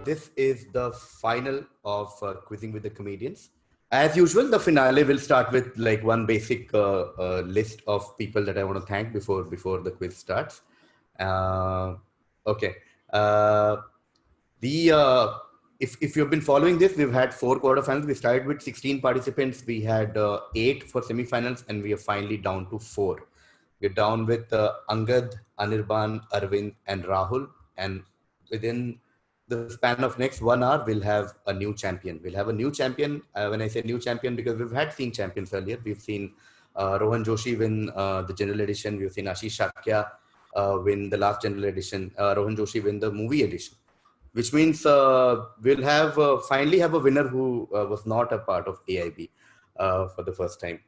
this is the final of Quizzing with the Comedians. As usual, the finale will start with like one basic list of people that I want to thank before the quiz starts. Okay. If you've been following this, we've had 4 quarterfinals. We started with 16 participants. We had 8 for semifinals, and we are finally down to 4. We're down with Angad, Anirban, Aravind, and Rahul. And within the span of next 1 hour, we'll have a new champion. We'll have a new champion. When I say new champion, because we've seen champions earlier. We've seen Rohan Joshi win the general edition. We've seen Ashish Shakya win the last general edition. Rohan Joshi win the movie edition. Which means we'll have finally have a winner who was not a part of AIB for the first time.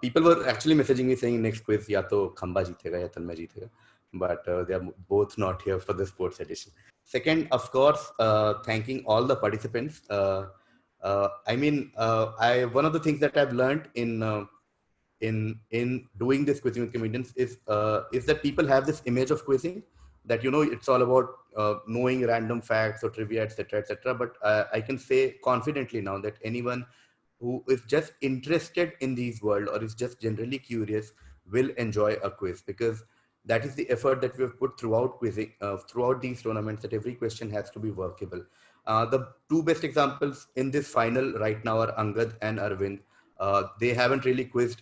People were actually messaging me saying next quiz ya to Khamba jeetega ya Tanmay jeetega, but they are both not here for the sports edition. Second, of course, thanking all the participants. One of the things that I've learned in doing this Quizzing with Comedians is that people have this image of quizzing that, you know, it's all about knowing random facts or trivia, etc., etc. But I can say confidently now that anyone who is just interested in these world or is just generally curious will enjoy a quiz, because that is the effort that we've put throughout quizzing, throughout these tournaments, that every question has to be workable. The 2 best examples in this final right now are Angad and Aravind. They haven't really quizzed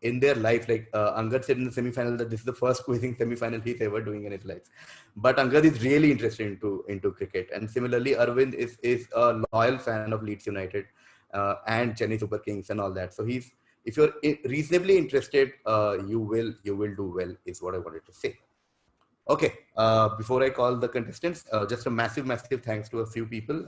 in their life. Like Angad said in the semi-final that this is the first quizzing semi-final he's ever doing in his life. But Angad is really interested into cricket. And similarly, Aravind is a loyal fan of Leeds United and Chennai Super Kings and all that. So if you're reasonably interested, you will do well, is what I wanted to say. Okay, before I call the contestants, just a massive thanks to a few people.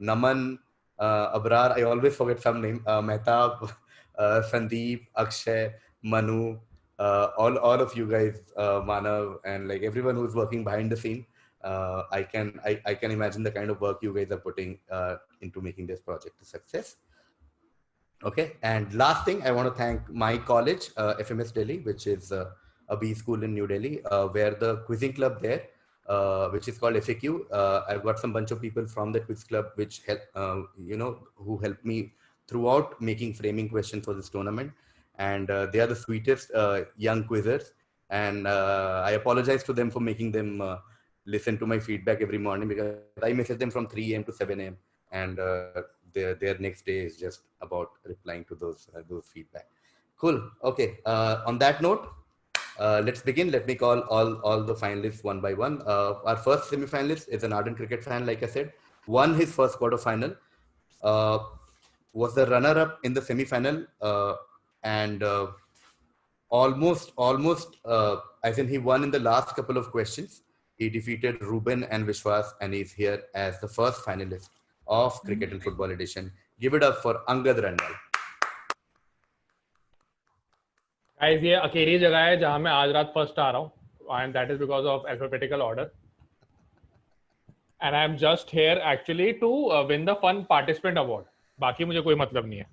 Naman, Abrar, I always forget some name, Mehtab, Sandeep, Akshay, Manu, all of you guys, Manav, and like everyone who's working behind the scene. I can imagine the kind of work you guys are putting into making this project a success. Okay, and last thing, I want to thank my college, FMS Delhi, which is a B school in New Delhi, where the quizzing club there, which is called FAQ. I've got some bunch of people from the quiz club, which help, who helped me throughout making framing questions for this tournament. And they are the sweetest young quizzers. And I apologize to them for making them listen to my feedback every morning, because I message them from 3 a.m. to 7 a.m. And their next day is just about replying to those feedback. Cool. Okay. On that note, let's begin. Let me call all the finalists one by one. Our first semi-finalist is an ardent cricket fan, like I said, won his first quarter-final, was the runner-up in the semi-final, and almost, as in he won in the last couple of questions. He defeated Ruben and Vishwas, and he's here as the first finalist of Cricket and Football Edition. Give it up for Angad Randal. Guys, ये अकेली जगह है जहाँ मैं आज रात first आ रहा हूँ, and that is because of alphabetical order. And I am just here actually to win the Fun Participant Award. बाकी मुझे कोई मतलब नहीं है.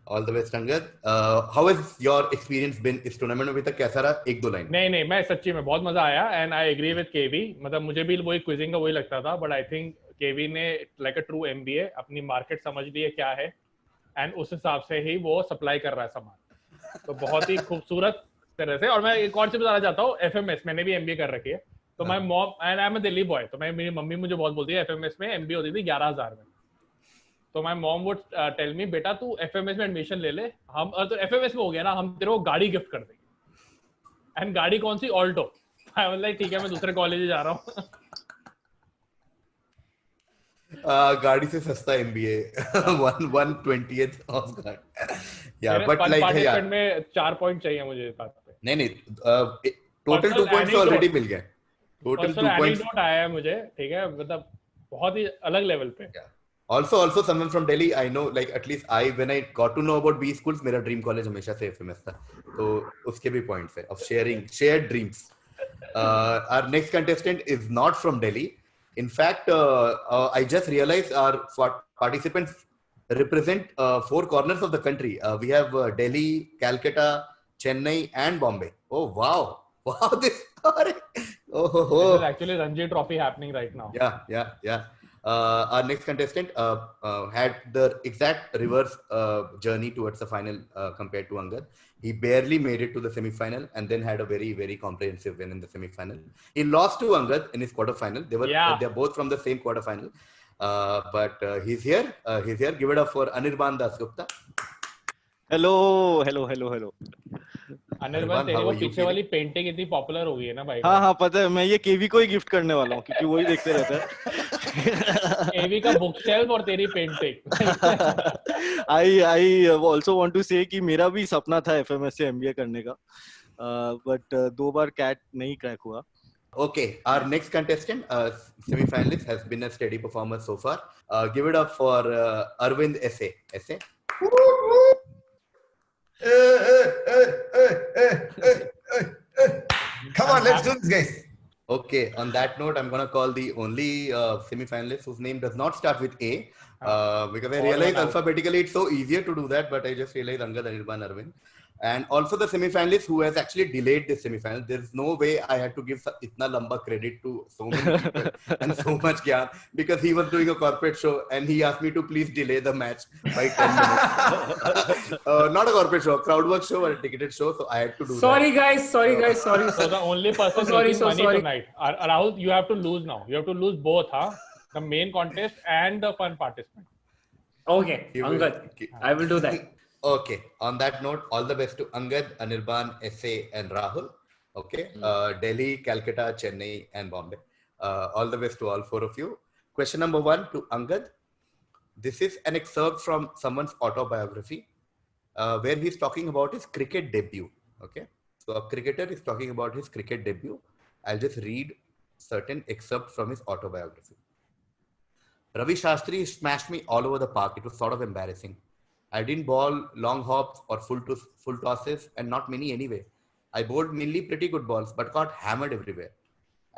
All the best, Angad. How has your experience been इस टूर्नामेंट में? अभी तक कैसा रहा? 1-2 लाइन. नहीं, मैं सच्ची में बहुत मजा आया, and I agree with KV. मतलब मुझे भी वही क्विजिंग का वही लगता था, but I think KV ने like a true MBA अपनी मार्केट समझ ली है क्या है, and उस हिसाब से ही वो सप्लाई कर रहा है सामान. तो बहुत ही खूबसूरत तरह से. और मैं एक और चीज बताना चाहता हूँ, FMS मैंने भी MBA कर रखी है. तो my mom and I'm a Delhi boy, तो मेरी मम्मी मुझे बहुत बोलती है FMS में MBA होती थी 11,000 में. तो my mom would tell me, बेटा तू FMS में एडमिशन ले ले, हम तो FMS में हो गया ना, हम तेरे को गाड़ी गिफ्ट कर देंगे. एंड गाड़ी कौन सी? ऑल्टो. आई वाज लाइक ठीक है, मैं दूसरे कॉलेज जा रहा हूँ. गाड़ी से सस्ता MBA 1/20th ऑफ गाड़ी. या बट लाइक पार्टिसिपेंट में 4 पॉइंट चाहिए मुझे साथ पे. नहीं टोटल 2 पॉइंट्स ऑलरेडी मिल गए. टोटल 2 पॉइंट्स आया है मुझे, ठीक है, मतलब बहुत ही अलग लेवल पे. Also someone from Delhi, I know, like at least when I got to know about B schools, मेरा ड्रीम कॉलेज हमेशा से FMS था, तो उसके भी पॉइंट्स है of shared dreams. Our next contestant is not from Delhi. In fact, I just realized our participants represent 4 corners of the country. We have Delhi, Calcutta, Chennai, and Bombay. Oh wow! This Oh, ho, This is ho. actually Ranji Trophy happening right now. Yeah. Our next contestant had the exact reverse journey towards the final compared to Angad. He barely made it to the semi-final and then had a very, very comprehensive win in the semi-final. He lost to Angad in his quarter-final. They're both from the same quarter-final. But he's here. He's here. Give it up for Anirban Dasgupta. Hello. Anirban, तेरी वो पीछे वाली painting इतनी popular हो गई है ना भाई. हाँ पता है. मैं ये केवी को ही गिफ्ट करने वाला हूँ क्योंकि वही देखते रहता है. केवी का बुक शेल्फ और तेरी painting. I also want to say कि मेरा भी सपना था एफएमएस से एमबीए करने का, बट 2 बार कैट नहीं क्रैक हुआ. Okay, our next contestant, semi-finalist, has been a steady performer so far. Give it up for Aravind S.A. Come on, let's do this, guys. Okay, on that note, I'm going to call the only semi-finalist whose name does not start with A. Because I realized alphabetically it's so easier to do that, but I just realized Angad, Anirban, Aravind. And also the semi-finalist who has actually delayed this semi-final. There's no way I had to give itna lamba credit to so many people and so much gyan, because he was doing a corporate show and he asked me to please delay the match by 10 minutes. Not a corporate show, a crowdwork show or a ticketed show. So I had to do Sorry that. guys. Sorry. So the only person making money tonight. Rahul, you have to lose now. You have to lose both, huh? The main contest and the fun participant. Okay, Angad, I will do that. Okay. On that note, all the best to Angad, Anirban, SA, and Rahul. Okay. Delhi, Calcutta, Chennai, and Bombay. All the best to all 4 of you. Question number 1 to Angad. This is an excerpt from someone's autobiography where he's talking about his cricket debut. Okay. So a cricketer is talking about his cricket debut. I'll just read certain excerpts from his autobiography. Ravi Shastri smashed me all over the park. It was sort of embarrassing. I didn't bowl long hops or full tosses, and not many anyway. I bowled mainly pretty good balls, but got hammered everywhere.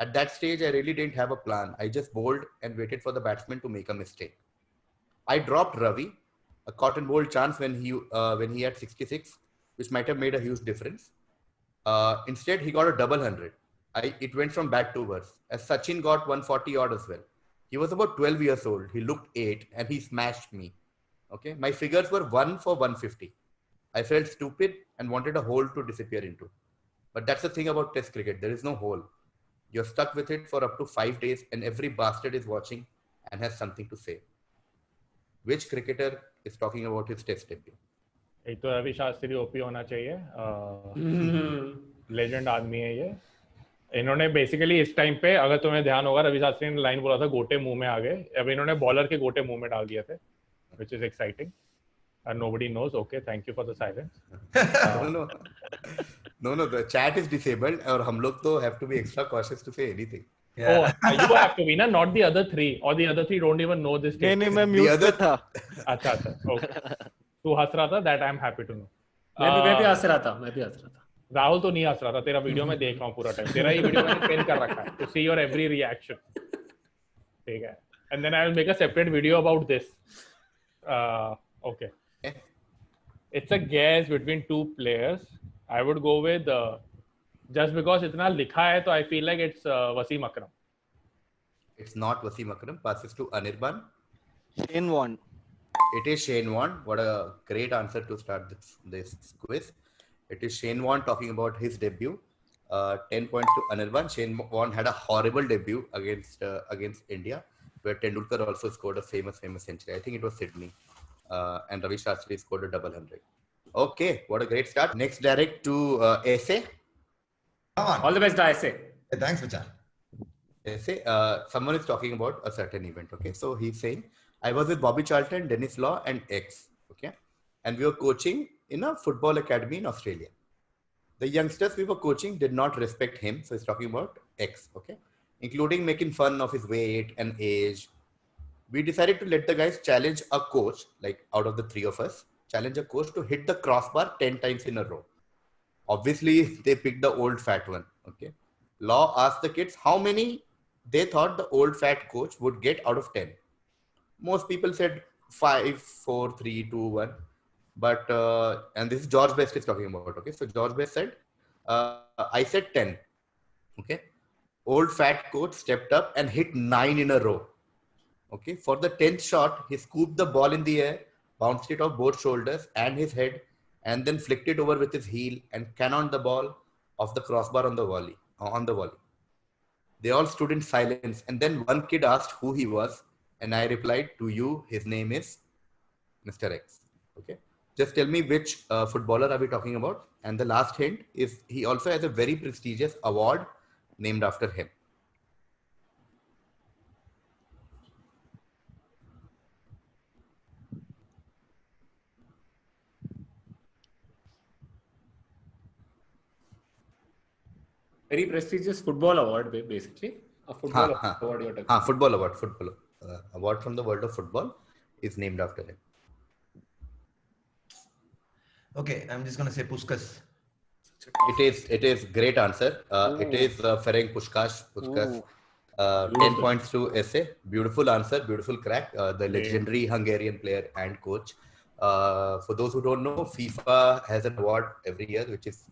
At that stage, I really didn't have a plan. I just bowled and waited for the batsman to make a mistake. I dropped Ravi, a cotton ball chance when he had 66, which might have made a huge difference. Instead, he got a double 100. It went from bad to worse, as Sachin got 140 odd as well. He was about 12 years old. He looked 8 and he smashed me. Okay, my figures were 1 for 150. I felt stupid and wanted a hole to disappear into. But that's the thing about Test cricket. There is no hole. You're stuck with it for up to 5 days and every bastard is watching and has something to say. Which cricketer is talking about his Test debut? एक तो Ravi Shastri OP होना चाहिए. Legend आदमी है ये. इन्होंने basically इस time पे, अगर तुम्हें ध्यान होगा, रवि शास्त्री ने लाइन बोला था गोटे मुंह में आ गए. अब इन्होंने बॉलर के गोटे मुंह में डाल दिए थे, which is exciting. And nobody knows. Okay, thank you for the silence. No, the chat is disabled और हम लोग तो have to be extra cautious to say anything. Yeah. Oh, you have to be, na? Not the other 3. Or the other 3 don't even know this thing. नहीं, मैं mute पे था. अच्छा. Okay. तू हंस रहा था, that I am happy to know. मैं भी हंस रहा था. राहुल तो नहीं हंस रहा था. तेरा वीडियो में देख रहा हूँ पूरा टाइम. तेरा ही वीडियो मैंने पिन कर रखा है to see your every reaction. ठीक है. And then I will make a separate video about this. Okay. It's a guess between 2 players. I would go with just because इतना लिखा है, तो I feel like it's Wasim Akram. It's not Wasim Akram. Passes to Anirban. Shane Warne. It is Shane Warne. What a great answer to start this quiz. It is Shane Warne talking about his debut. 10 points to Anirban. Shane Warne had a horrible debut against India, where Tendulkar also scored a famous century. I think it was Sydney. And Ravi Shastri scored a double 100. Okay, what a great start. Next, direct to Essay. Come on. All the best, Essay. Hey, thanks, Vachan. Essay. Someone is talking about a certain event. Okay, so he's saying, I was with Bobby Charlton, Dennis Law, and X. Okay, and we were coaching in a football academy in Australia. The youngsters we were coaching did not respect him. So he's talking about X. Okay, including making fun of his weight and age. We decided to let the guys challenge a coach, like out of the 3 of us, challenge a coach to hit the crossbar 10 times in a row. Obviously, they picked the old fat one. Okay. Law asked the kids how many they thought the old fat coach would get out of 10. Most people said 5, 4, 3, 2, 1. But, and this is George Best is talking about. Okay. So George Best said, I said 10. Okay. old fat coach stepped up and hit 9 in a row. Okay, for the 10th shot, he scooped the ball in the air, bounced it off both shoulders and his head, and then flicked it over with his heel and cannoned the ball off the crossbar on the volley. They all stood in silence, and then one kid asked who he was, and I replied, "To you, his name is Mr. X." Okay, just tell me which footballer are we talking about? And the last hint is he also has a very prestigious award named after him. Very prestigious football award, basically. A football award you're talking about. Football award. Award from the world of football is named after him. Okay, I'm just gonna say Puskas. It is great answer. It is Ferenc Puskás. 10 points to essay. Beautiful answer, beautiful crack. The legendary Hungarian player and coach. For those who don't know, FIFA has an award every year, which is,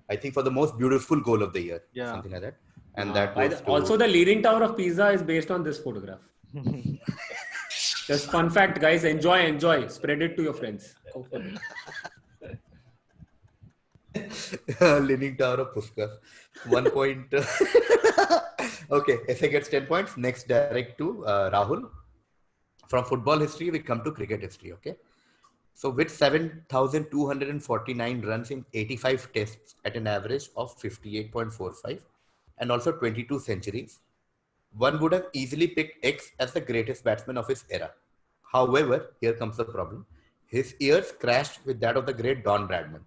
I think, for the most beautiful goal of the year, something like that. And that goes to... Also, the Leaning Tower of Pisa is based on this photograph. Just fun fact, guys. Enjoy. Spread it to your friends. Go for it. Leaning Tower of Puskas. 1 point. Okay, essay gets 10 points. Next, direct to Rahul. From football history, we come to cricket history. Okay. So with 7,249 runs in 85 tests at an average of 58.45 and also 22 centuries, one would have easily picked X as the greatest batsman of his era. However, here comes the problem. His years crashed with that of the great Don Bradman,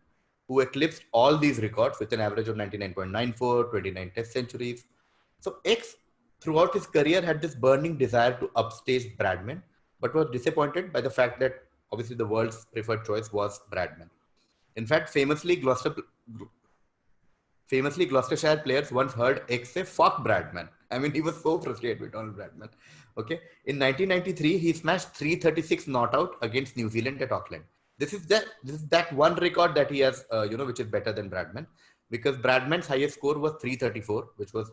who eclipsed all these records with an average of 99.94, 29 test centuries. So X, throughout his career, had this burning desire to upstage Bradman, but was disappointed by the fact that obviously the world's preferred choice was Bradman. In fact, famously Gloucestershire players once heard X say, "Fuck Bradman." I mean, he was so frustrated with Donald Bradman. Okay. In 1993, he smashed 336 not out against New Zealand at Auckland. This is that one record that he has, which is better than Bradman, because Bradman's highest score was 334, which was,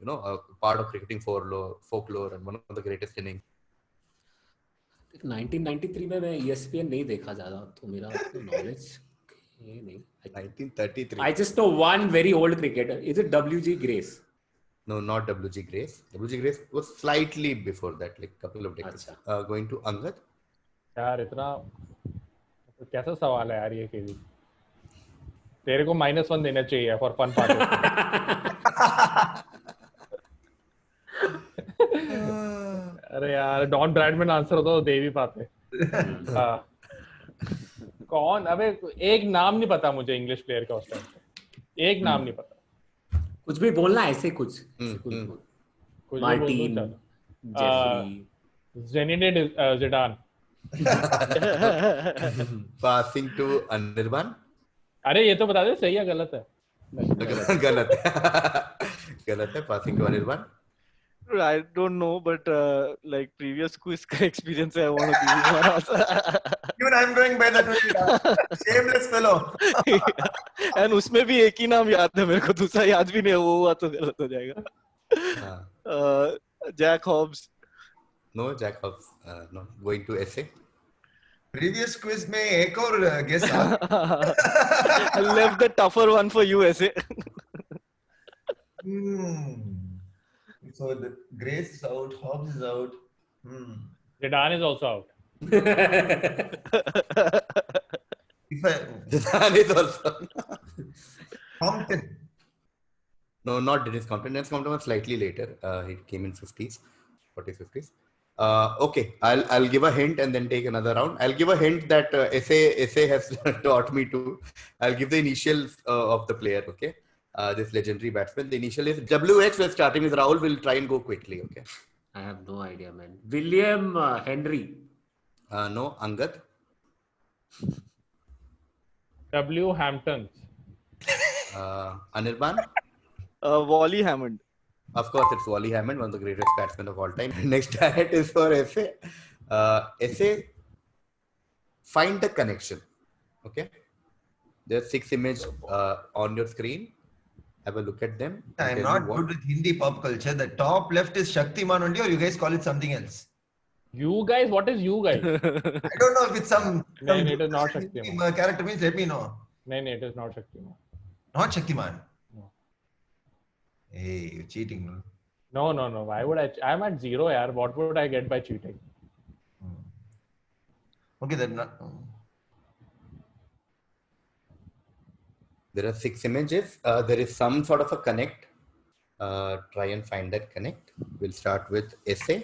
a part of cricketing folklore and one of the greatest innings. 1993 में मैं ESPN नहीं देखा ज़्यादा, तो मेरा knowledge नहीं. 1933. I just know one very old cricketer. Is it W.G. Grace? No, not W.G. Grace. W.G. Grace was slightly before that, like a couple of decades. Going to Angad. यार इतना कैसा सवाल है यार ये केवी. तेरे को -1 देना चाहिए for fun part. अरे यार डॉन ब्रैडमैन आंसर होता तो दे भी पाते. कौन? अबे एक नाम नहीं पता मुझे इंग्लिश प्लेयर का उस टाइम पे. एक नाम नहीं पता. कुछ भी बोलना ऐसे कुछ. Martin, Jeffrey, Zinedine Zidane. Passing to Anirban. अरे ये तो बता दे सही है गलत है. गलत है. Passing to Anirban. I don't know, but like previous quiz experience, I want to give you one answer. Even I'm going by that way. Shameless fellow. And उसमें भी एक ही नाम याद है मेरे को, दूसरा याद भी नहीं है, वो हुआ तो गलत हो जाएगा. Jack Hobbs. No, Jack Hobbs. No. Going to essay. Previous quiz में एक और guess. I left the tougher one for you, essay. So the Grace is out, Hobbs is out. Zidane is also out. Zidane is also Compton. No, not Dennis Compton. Dennis Compton was slightly later. He came in 40s, 50s. Okay, I'll give a hint and then take another round. I'll give a hint that essay has taught me to. I'll give the initials of the player. Okay. This legendary batsman. The initial is WH. We're starting with Rahul. We'll try and go quickly. Okay. I have no idea, man. William Henry. No, Angad. W. Hampton. Anirban. Wally Hammond. Of course, it's Wally Hammond, one of the greatest batsmen of all time. Next direct is for essay. Essay. Find the connection. Okay. There's 6 images on your screen. have a look at them. I'm tell not you what. good with Hindi pop culture. The top left is Shaktiman only, or you guys call it something else? You guys, what is you guys? I don't know if it's some No, it is not Hindi Shaktiman. character means. Let me know. No, it is not Shaktiman. Not Shaktiman. No. Hey, you're cheating. No. Why would I? I'm at 0, yaar. What would I get by cheating? Okay, then. Not, There are 6 images. There is some sort of a connect. Try and find that connect. We'll start with essay.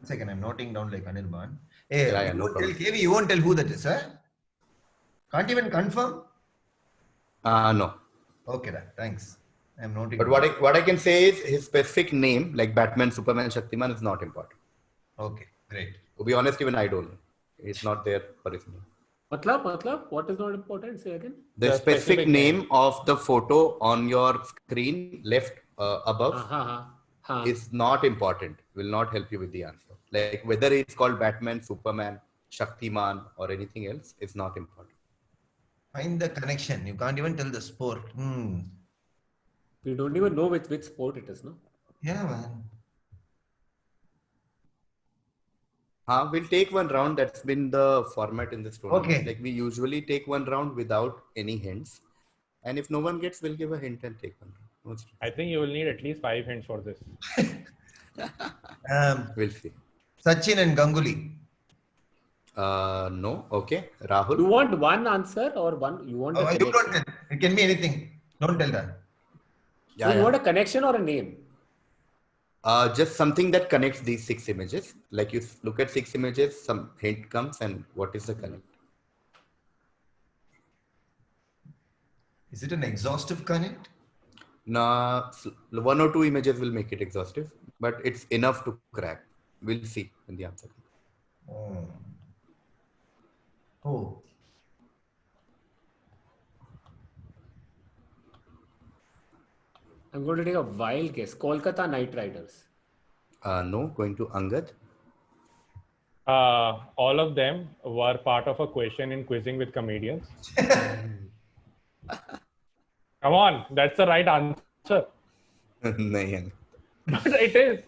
second, I'm noting down like Anirban. Hey, Yeah, you no won't tell problem. KV, you won't tell who that is, huh? Can't even confirm? No. Okay, thanks. I'm noting. But what I can say is his specific name, like Batman, Superman, Shaktiman, is not important. Okay, great. To be honest, even I don't know. It's not there for his name. Matlab, what is not important? Say again. The specific name of the photo on your screen left above is not important. Will not help you with the answer. Like whether it's called Batman, Superman, Shaktiman, or anything else is not important. Find the connection. You can't even tell the sport. We don't even know which sport it is, no? Yeah, man. We'll take one round. That's been the format in this tournament. Okay. Like we usually take one round without any hints. And if no one gets, we'll give a hint and take one round. No stress. I think you will need at least 5 hints for this. We'll see. Sachin and Ganguly. No. Okay. Rahul. You want one answer or one? You want? You don't tell. It can be anything. Don't tell that. Yeah, You want a connection or a name? Just something that connects these 6 images. Like you look at 6 images, some hint comes, and what is the connect? Is it an exhaustive connect? No, 1 or 2 images will make it exhaustive, but it's enough to crack. We'll see in the answer. Oh. I'm going to take a wild guess. Kolkata Knight Riders. No, going to Angad. All of them were part of a question in Quizzing with Comedians. Come on, that's the right answer. Nahin. But it is.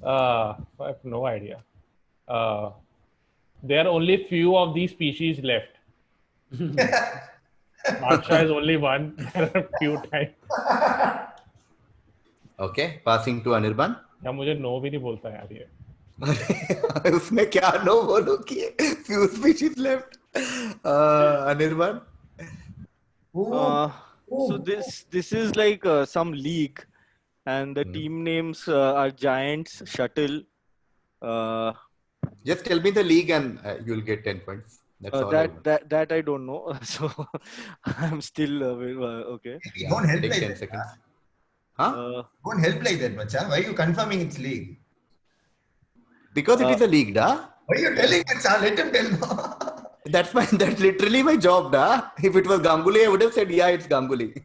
I have no idea. There are only few of these species left. Baksha is only one. There are few types. Okay, passing to Anirban. या मुझे no भी नहीं बोलता यार ये. उसने क्या no बोलो कि few species left. Anirban. So this is like some league, and the team names are Giants, Shuttle. Just tell me the league and you'll get 10 points. That's all. That I don't know. So I'm still okay. Don't help Take like 10 that. seconds. Don't help like that, macha. Why are you confirming it's league? Because it is a league, da. Why are you telling macha? Let him tell. That's literally my job, da. If it was Ganguly, I would have said, yeah, it's Ganguly.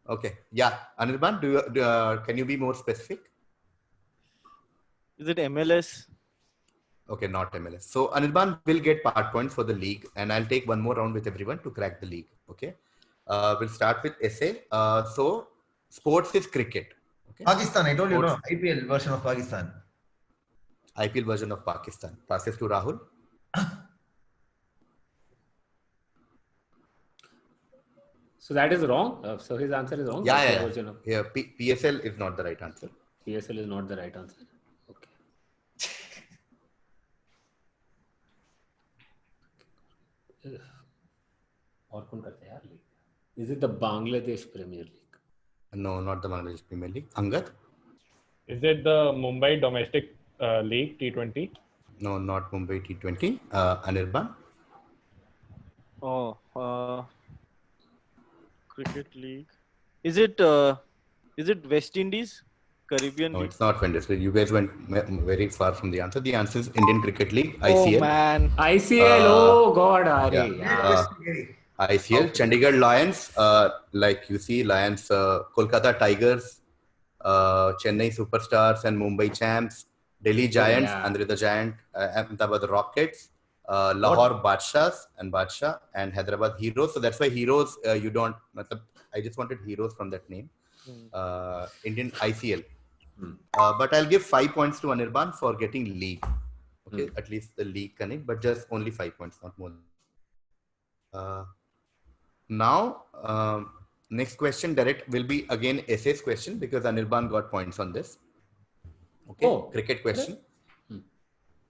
Okay. Yeah. Anirban, can you be more specific? Is it MLS? Okay, not MLS. So Anirban will get part points for the league, and I'll take one more round with everyone to crack the league. Okay. We'll start with essay. So sports is cricket. Okay. Pakistan, I told you, no. IPL version of Pakistan. IPL version of Pakistan. Passes to Rahul. So that is wrong. So his answer is wrong. Yeah. Version of Yeah. PSL is not the right answer. PSL is not the right answer. Okay. और कौन करता है यार league? Is it the Bangladesh Premier League? No, not the Bangladesh Premier League. Angad? Is it the Mumbai Domestic League T20? No, not Mumbai T20. Anirban? Cricket League. Is it West Indies? Caribbean No, League? it's not West. You guys went very far from the answer. The answer is Indian Cricket League, ICL. Oh man. ICL. Oh God, Ari. Yeah. ICL, okay. Chandigarh Lions, like you see, Lions, Kolkata Tigers, Chennai Superstars and Mumbai Champs, Delhi Giants, Andre the Giant, Ahmedabad Rockets, Lahore Badshahs and Badshah and Hyderabad Heroes. So that's why Heroes, you don't, I just wanted Heroes from that name. Indian ICL. But I'll give 5 points to Anirban for getting league. Okay, at least the league connect, but just only 5 points, not more. Now, next question direct will be again essays question because Anirban got points on this. Okay, cricket question.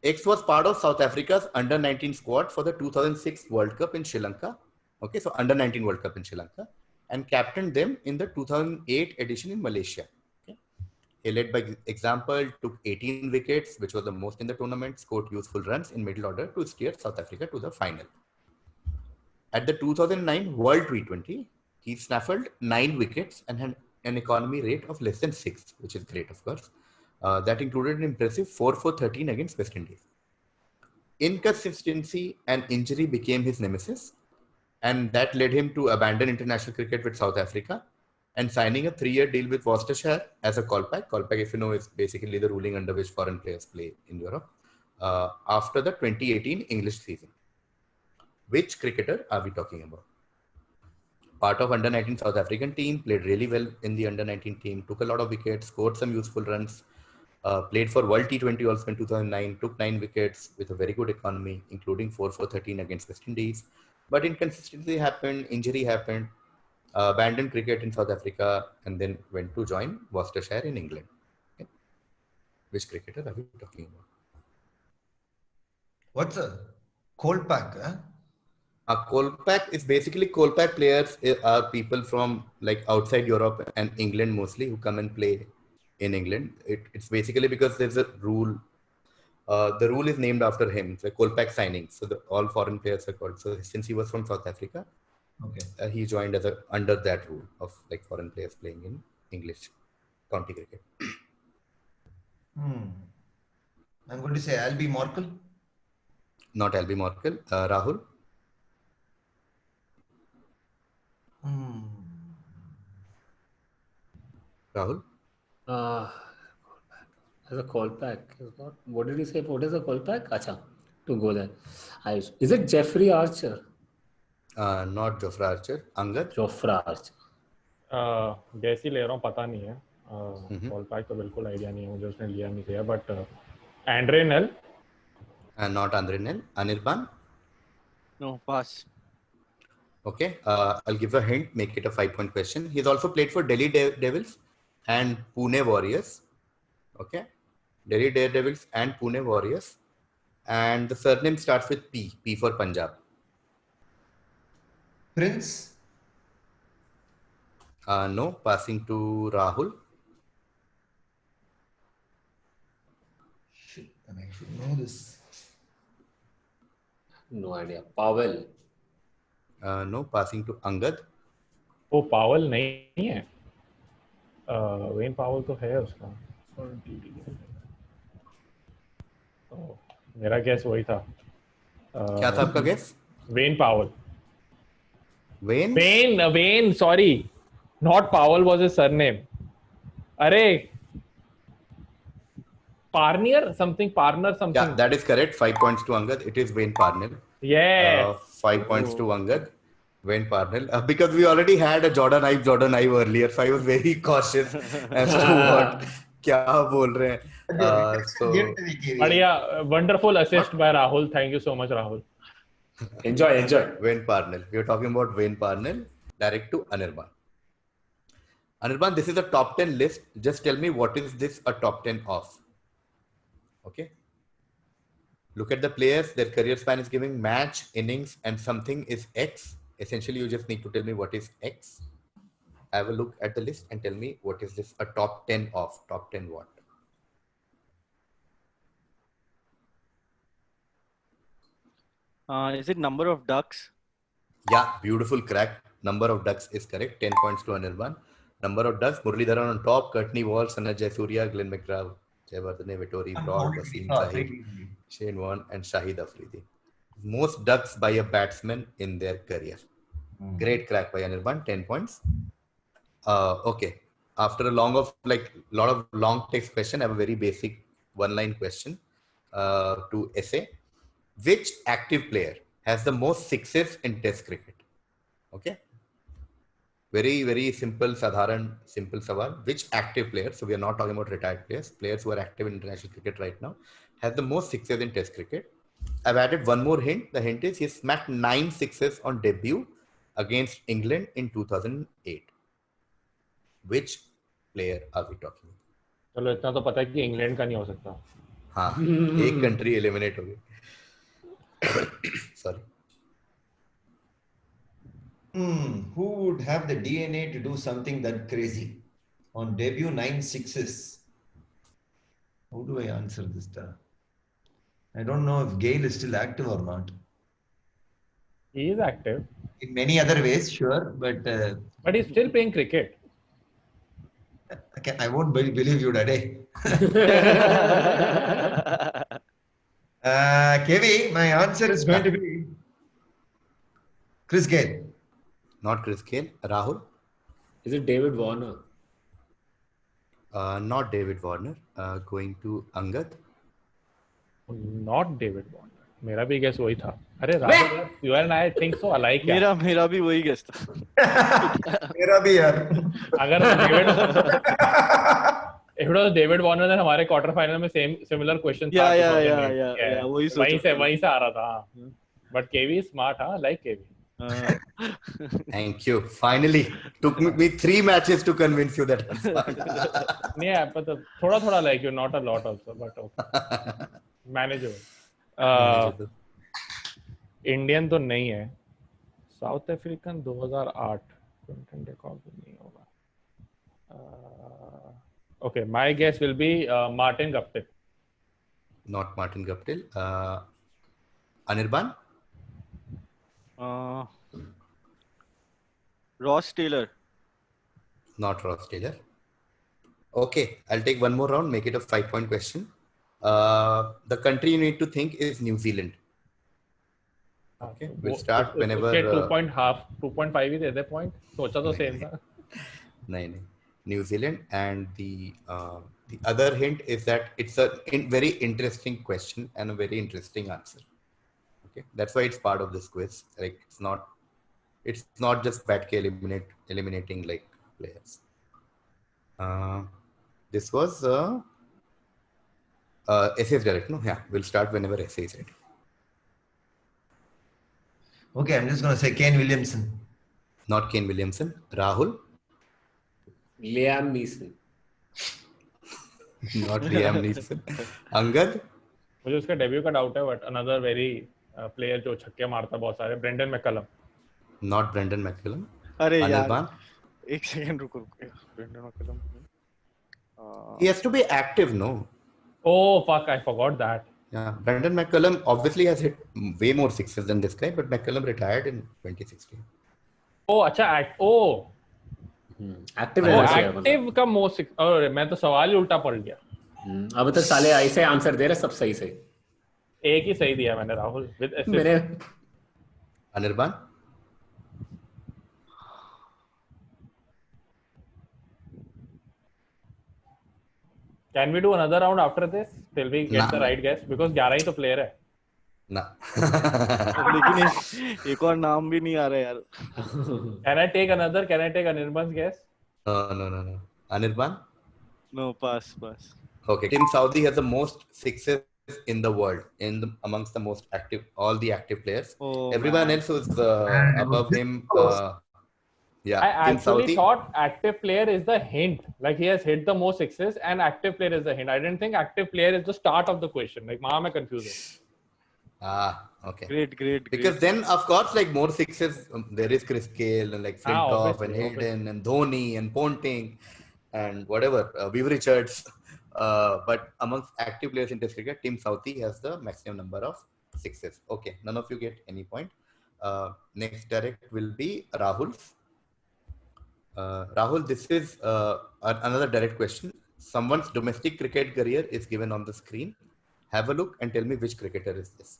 X was part of South Africa's under-19 squad for the 2006 World Cup in Sri Lanka. Okay, so under-19 World Cup in Sri Lanka, and captained them in the 2008 edition in Malaysia. Okay. He led by example, took 18 wickets, which was the most in the tournament, scored useful runs in middle order to steer South Africa to the final. At the 2009 World T20, he snaffled 9 wickets and had an economy rate of less than 6, which is great, of course. That included an impressive 4 for 13 against West Indies. Inconsistency and injury became his nemesis, and that led him to abandon international cricket with South Africa and signing a 3-year deal with Worcestershire as a callback. Callback, if you know, is basically the ruling under which foreign players play in Europe after the 2018 English season. Which cricketer are we talking about? Part of under-19 South African team, played really well in the under-19 team, took a lot of wickets, scored some useful runs, played for World T20 also in 2009, took 9 wickets with a very good economy, including 4 for 13 against West Indies. But inconsistency happened, injury happened, abandoned cricket in South Africa, and then went to join Worcestershire in England. Okay. Which cricketer are we talking about? What's a cold pack? Huh? A cold pack is basically cold pack players are people from like outside Europe and England mostly who come and play in England. It's basically because there's a rule. The rule is named after him. It's a cold pack signing. So all foreign players are called. So since he was from South Africa, okay, he joined as under that rule of like foreign players playing in English county cricket. I'm going to say Albie Morkel. Not Albie Morkel. Rahul. Rahul? As a callback. What did he say? What is a callback? Acha, to go there. Is it Jeffrey Archer? Not Jofra Archer. Angad? Jofra Archer. जैसी ले रहा हूँ पता नहीं है. Callback तो बिल्कुल idea नहीं है मुझे उसने लिया नहीं किया. But Andre Nel? Not Andre Nel. Anirban? No, pass. Okay, I'll give a hint, make it a 5-point question. He's also played for Delhi Devils and Pune Warriors. Okay, Delhi Daredevils and Pune Warriors. And the surname starts with P, P for Punjab. Prince? No, passing to Rahul. Shit, and I should know this. No idea. Powell. No, passing to Angad. वो पावल नहीं है. When पावल तो है उसका. मेरा gas वही था. क्या था आपका गैस? वेन पावल. Wayne? Sorry, not Powell was his surname. अरे Parnier something. Yeah, that is correct. 5 points to Angad. It is Wayne Parnell. Yeah. 5 points to Angad. Wayne Parnell. Because we already had a Jordan Ive earlier, so I was very cautious as to what क्या बोल रहे हैं. So बढ़िया, wonderful assist by Rahul. Thank you so much, Rahul. Enjoy. Wayne Parnell. We are talking about Wayne Parnell. Direct to Anirban. Anirban, this is a top 10 list. Just tell me what is this a top 10 of? Okay. Look at the players. Their career span is giving match, innings, and something is X. Essentially, you just need to tell me what is X. Have a look at the list and tell me what is this a top 10 of. Top 10 what? Is it number of ducks? Yeah, beautiful crack. Number of ducks is correct. 10 points to Anirban. Number of ducks, Muralidharan on top, Courtney Wall, Sanat Jayasuriya, Glenn McGrath, Jayawardene, Vettori, Broad, Wasim Sahib, Shane Warne, and Shahid Afridi. Most ducks by a batsman in their career. Great crack by Anirban, 10 points. Okay. After a lot of long text question, I have a very basic one-line question to essay. which active player has the most sixes in Test cricket? Okay. Very, very simple, sadharan, simple sawal. Which active player, so we are not talking about retired players, players who are active in international cricket right now, has the most sixes in Test cricket? I've added one more hint. The hint is he smacked 9 sixes on debut against England in 2008. Which player are we talking about? चलो इतना तो पता है कि England का नहीं हो सकता. हाँ, एक country eliminate हो गई. Sorry. Who would have the DNA to do something that crazy? On debut, 9 sixes. How do I answer this? I don't know if Gale is still active or not. He is active. In many other ways, sure, but he's still playing cricket. I won't believe you today. KV, my answer is going to be Chris Gale. Not Chris Gale. Rahul? Is it David Warner? Not David Warner. Going to Angad? Not David Warner. मेरा भी guess वही था. अरे Rahul, you and I think so alike. मेरा भी वही guess था. मेरा भी यार. अगर if it was David Warner, then हमारे quarter final में similar question था. Yeah. वहीं से आ रहा था. But KV is smart, huh? Like KV. Thank you. Finally, took me 3 matches to convince you that I'm smart. Yeah, but थोड़ा like you, not a lot also, but okay. Manageable. Indian तो नहीं है. South African 2008 Quinton de Kock भी नहीं होगा. Okay, my guess will be Martin Guptill. Not Martin Guptill. Anirban? Ross Taylor. Not Ross Taylor. Okay, I'll take one more round, make it a 5-point question. The country you need to think is New Zealand. Okay, we'll start whenever. Okay, 2.5 he they they point. सोचा तो same था. नहीं. New Zealand, and the other hint is that it's a very interesting question and a very interesting answer. Okay, that's why it's part of this quiz. Like it's not just Batke eliminating like players. This was essay is direct, no? Yeah, we'll start whenever essay is ready. Okay, I'm just going to say Kane Williamson. Not Kane Williamson. Rahul? Liam Neeson. Not Liam Neeson. Angad? मुझे उसका debut का doubt है, but another very player जो छक्के मारता बहुत सारे, Brendan McCullum. Not Brendan McCullum. अरे Anirban? यार, एक सेकंड रुको. Brendan McCullum. He has to be active, no? Oh fuck, I forgot that. Yeah, Brendan McCullum obviously has hit way more sixes than this guy, but McCullum retired in 2016. Oh, अच्छा, active का most. और मैं तो सवाल ही उल्टा पढ़ गया. अब तक साले ऐसे आंसर दे रहे सब सही से. एक ही सही दिया मैंने राहुल. मेरे Anirban? Can we do another round after this till we get the right guess? Because 11 ही तो player है. ना. लेकिन एक और नाम भी नहीं आ रहा यार. Can I take another? Can I take Anirban's guess? No. Anirban? No, pass. Okay. Tim Southee has the most sixes in the world, amongst the most active, all the active players. Everyone else who's above him. Yeah, I Tim actually Southee. thought active player is the hint. Like he has hit the most sixes, and active player is the hint. I didn't think active player is the start of the question. Like, I'm confused. Okay. Great. Because then, of course, like more sixes, there is Chris Gale and like Flintoff and Hayden and Dhoni and Ponting and whatever, Viv Richards. But amongst active players in Test cricket, Tim Southee has the maximum number of sixes. Okay, none of you get any point. Next direct will be Rahul's. Rahul, this is another direct question. Someone's domestic cricket career is given on the screen. Have a look and tell me which cricketer is this.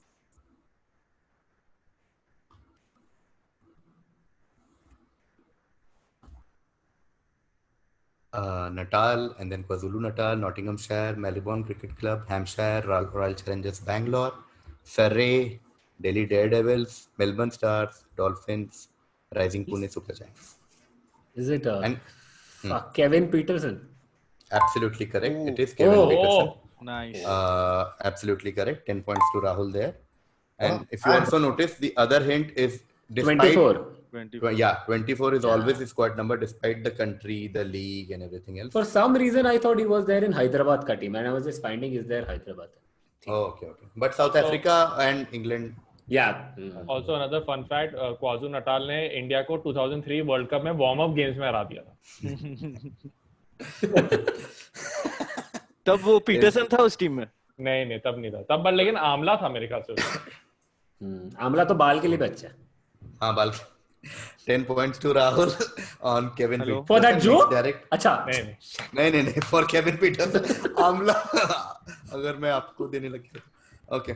Natal, and then KwaZulu Natal, Nottinghamshire, Melbourne Cricket Club, Hampshire, Royal Challengers Bangalore, Surrey, Delhi Daredevils, Melbourne Stars, Dolphins, Rising Pune Super Giants. Is it And Kevin Peterson? absolutely correct. Ooh. It is Kevin Oh. Peterson. Nice. Absolutely correct. 10 points to Rahul there. And Oh, if you also notice, the other hint is despite 24. 24. Yeah, 24 is Yeah. always the squad number despite the country, the league, and everything else. For some reason, I thought he was there in Hyderabad ka team, and I was just finding is there Hyderabad. Oh, okay. But South Africa and England. Yeah. Also another fun fact, KwaZulu Natal ने India को 2003 world cup में warm up games में हरा दिया था. तब वो Peterson था उस टीम में. नहीं तब नहीं था. तब लेकिन आमला था मेरे ख्याल से. आमला तो बाल के लिए भी अच्छा है. हाँ, बाल. 10 points to Rahul on Kevin Peterson. For that joke? Direct. अच्छा. नहीं. For Kevin Peterson, Amla. अगर मैं आपको देने लगी. Okay.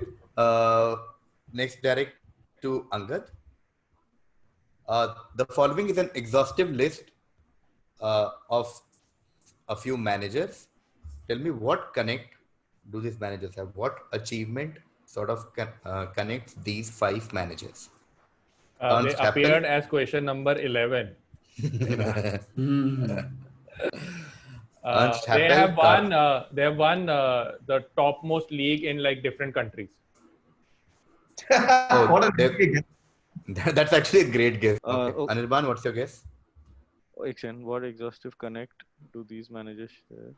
Next, direct to Angad. The following is an exhaustive list of a few managers. Tell me what connect do these managers have? What achievement sort of connects these 5 managers? They appeared as question number 11. They have won the topmost league in like different countries. That's actually a great guess. Okay. Okay. Anirban, what's your guess? What exhaustive connect do these managers share?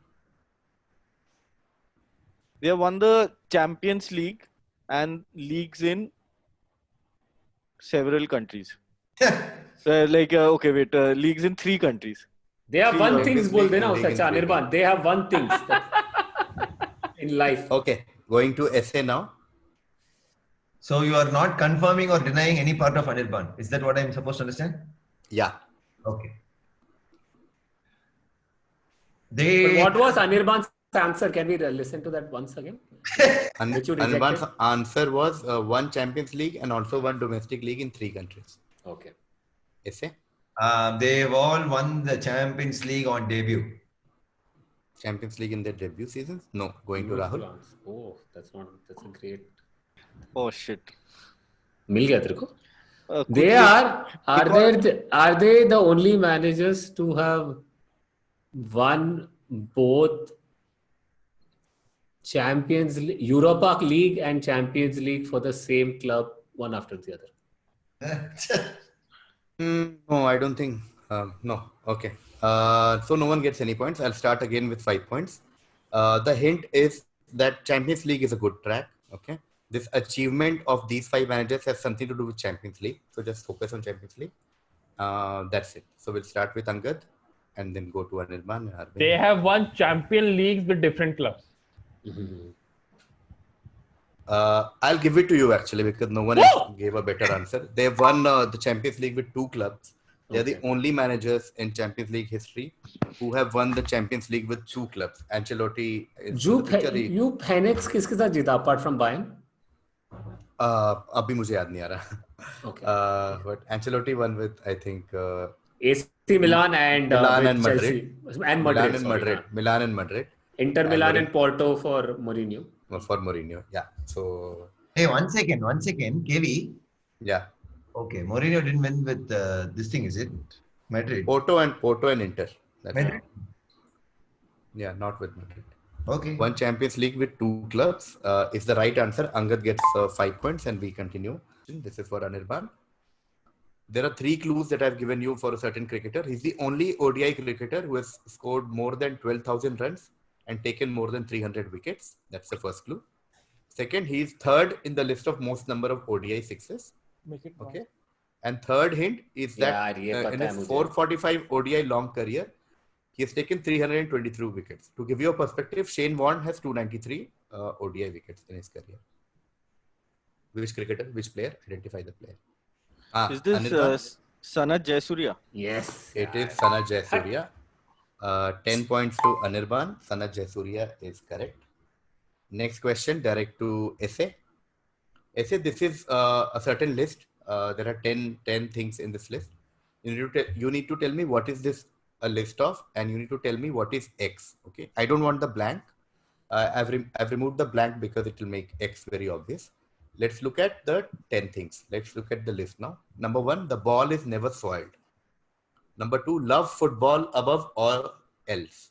They have won the Champions League and leagues in several countries. Leagues in 3 countries. They have won things, बोल देना league उसका in Anirban. They have won things in life. Okay, going to essay now. So you are not confirming or denying any part of Anirban. Is that what I'm supposed to understand? Yeah. Okay. But what was Anirban's answer? Can we listen to that once again? Anirban's answer was 1 Champions League and also 1 domestic league in 3 countries. Okay. Essay? They've all won the Champions League on debut. Champions League in their debut seasons? No. Going to Rahul. Oh, that's a great. Oh shit. मिल गया तेरे को? Are they the only managers to have won both Champions League, Europa League and Champions League for the same club, one after the other? No, I don't think. No. Okay. So no one gets any points. I'll start again with 5 points. The hint is that Champions League is a good track. Okay. This achievement of these 5 managers has something to do with Champions League. So just focus on Champions League. That's it. So we'll start with Angad and then go to Anirban and Aravind. They have won Champion Leagues with different clubs. I'll give it to you actually because no one else gave a better answer. They've won the Champions League with 2 clubs. They're the only managers in Champions League history who have won the Champions League with 2 clubs. Ancelotti is Jupp Heynckes किसके साथ जीता apart from Bayern? अभी मुझे याद नहीं आ रहा. Okay. But Ancelotti won with I think AC Milan and Madrid. Milan and Madrid. Inter Milan and Porto for Mourinho. For Mourinho, yeah. So hey, one second, KV. Yeah. Okay, Mourinho didn't win with this thing, is it? Madrid. Porto and Inter. That's Madrid. right. Yeah, not with Madrid. Okay. 1 Champions League with 2 clubs is the right answer. Angad gets 5 points and we continue. This is for Anirban. There are 3 clues that I've given you for a certain cricketer. He's the only ODI cricketer who has scored more than 12,000 runs and taken more than 300 wickets. That's the first clue. Second, he is 3rd in the list of most number of ODI sixes. Okay. And third hint is that in his 445 ODI long career, he has taken 323 wickets. To give you a perspective, Shane Warne has 293 ODI wickets in his career. Which cricketer? Which player? Identify the player. Is this Sanat Jayasuriya? Yes. It is Sanat Jayasuriya. 10 points to Anirban. Sanat Jayasuriya is correct. Next question, direct to Essay. Essay, this is a certain list. There are 10 things in this list. You need to tell me what is this a list of, and you need to tell me what is X. Okay. I don't want the blank. I've removed the blank because it will make X very obvious. Let's look at the 10 things. Let's look at the list now. Number 1, the ball is never soiled. Number 2, love football above all else.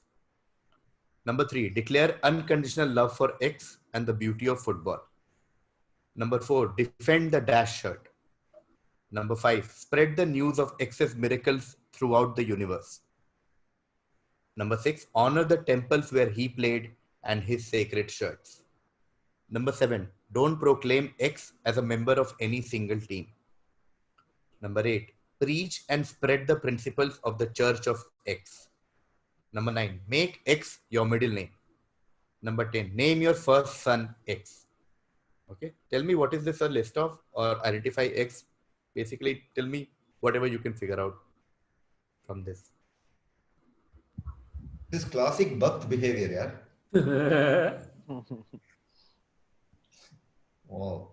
Number 3, declare unconditional love for X and the beauty of football. Number 4, defend the dash shirt. Number 5, spread the news of X's miracles throughout the universe. Number 6, honor the temples where he played and his sacred shirts. Number 7, don't proclaim X as a member of any single team. Number 8, preach and spread the principles of the Church of X. Number 9, make X your middle name. Number 10, name your first son X. Okay, tell me what is this a list of, or identify X. Basically, tell me whatever you can figure out from this. This is classic Bhakt behavior, yeah. Wow.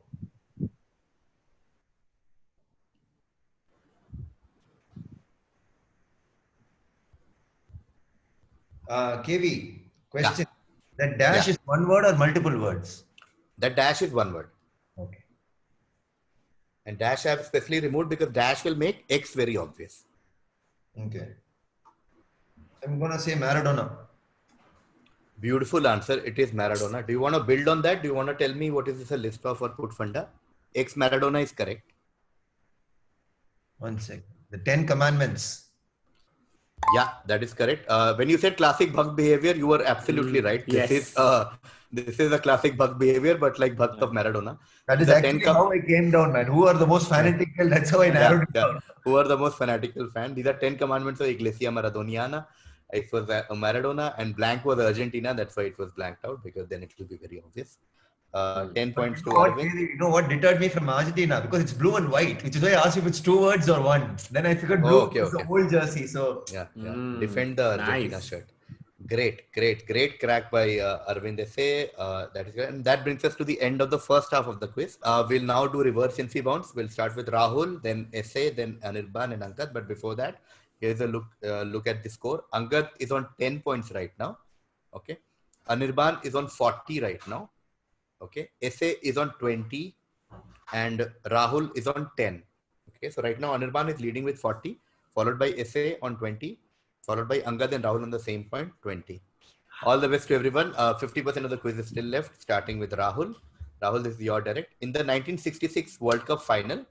KV, question. That dash is one word or multiple words? That dash is one word. Okay. And dash I have specially removed because dash will make X very obvious. Okay. I'm gonna say Maradona. Beautiful answer. It is Maradona. Do you want to build on that? Do you want to tell me what is this a list of or put funda? X Maradona is correct. 1 second. The 10 Commandments. Yeah, that is correct. When you said classic Bhakt behavior, you were absolutely right. Yes. This is a classic Bhakt behavior, but like Bhakt of Maradona. That is The actually 10 how I came down, man. Who are the most fanatical? That's how I narrowed it down. Who are the most fanatical fan? These are 10 commandments of Iglesia Maradoniana. It was Maradona, and blank was Argentina. That's why it was blanked out, because then it will be very obvious. 10 points to Aravind. You know what deterred me from Argentina? Because it's blue and white, which is why I asked if it's 2 words or 1. Then I figured blue is the old jersey. So Yeah. Defend the Argentina shirt. Great crack by Aravind Essay. That is good. And that brings us to the end of the first half of the quiz. We'll now do reverse Cincy bounce. We'll start with Rahul, then Essay, then Anirban and Angad. But before that, here's a look at the score. Angad is on 10 points right now. Okay. Anirban is on 40 right now. Okay. Essay is on 20 and Rahul is on 10. Okay. So right now Anirban is leading with 40, followed by Essay on 20, followed by Angad and Rahul on the same point, 20. All the best to everyone. 50% of the quiz is still left, starting with Rahul. Rahul, this is your direct. In the 1966 World Cup final,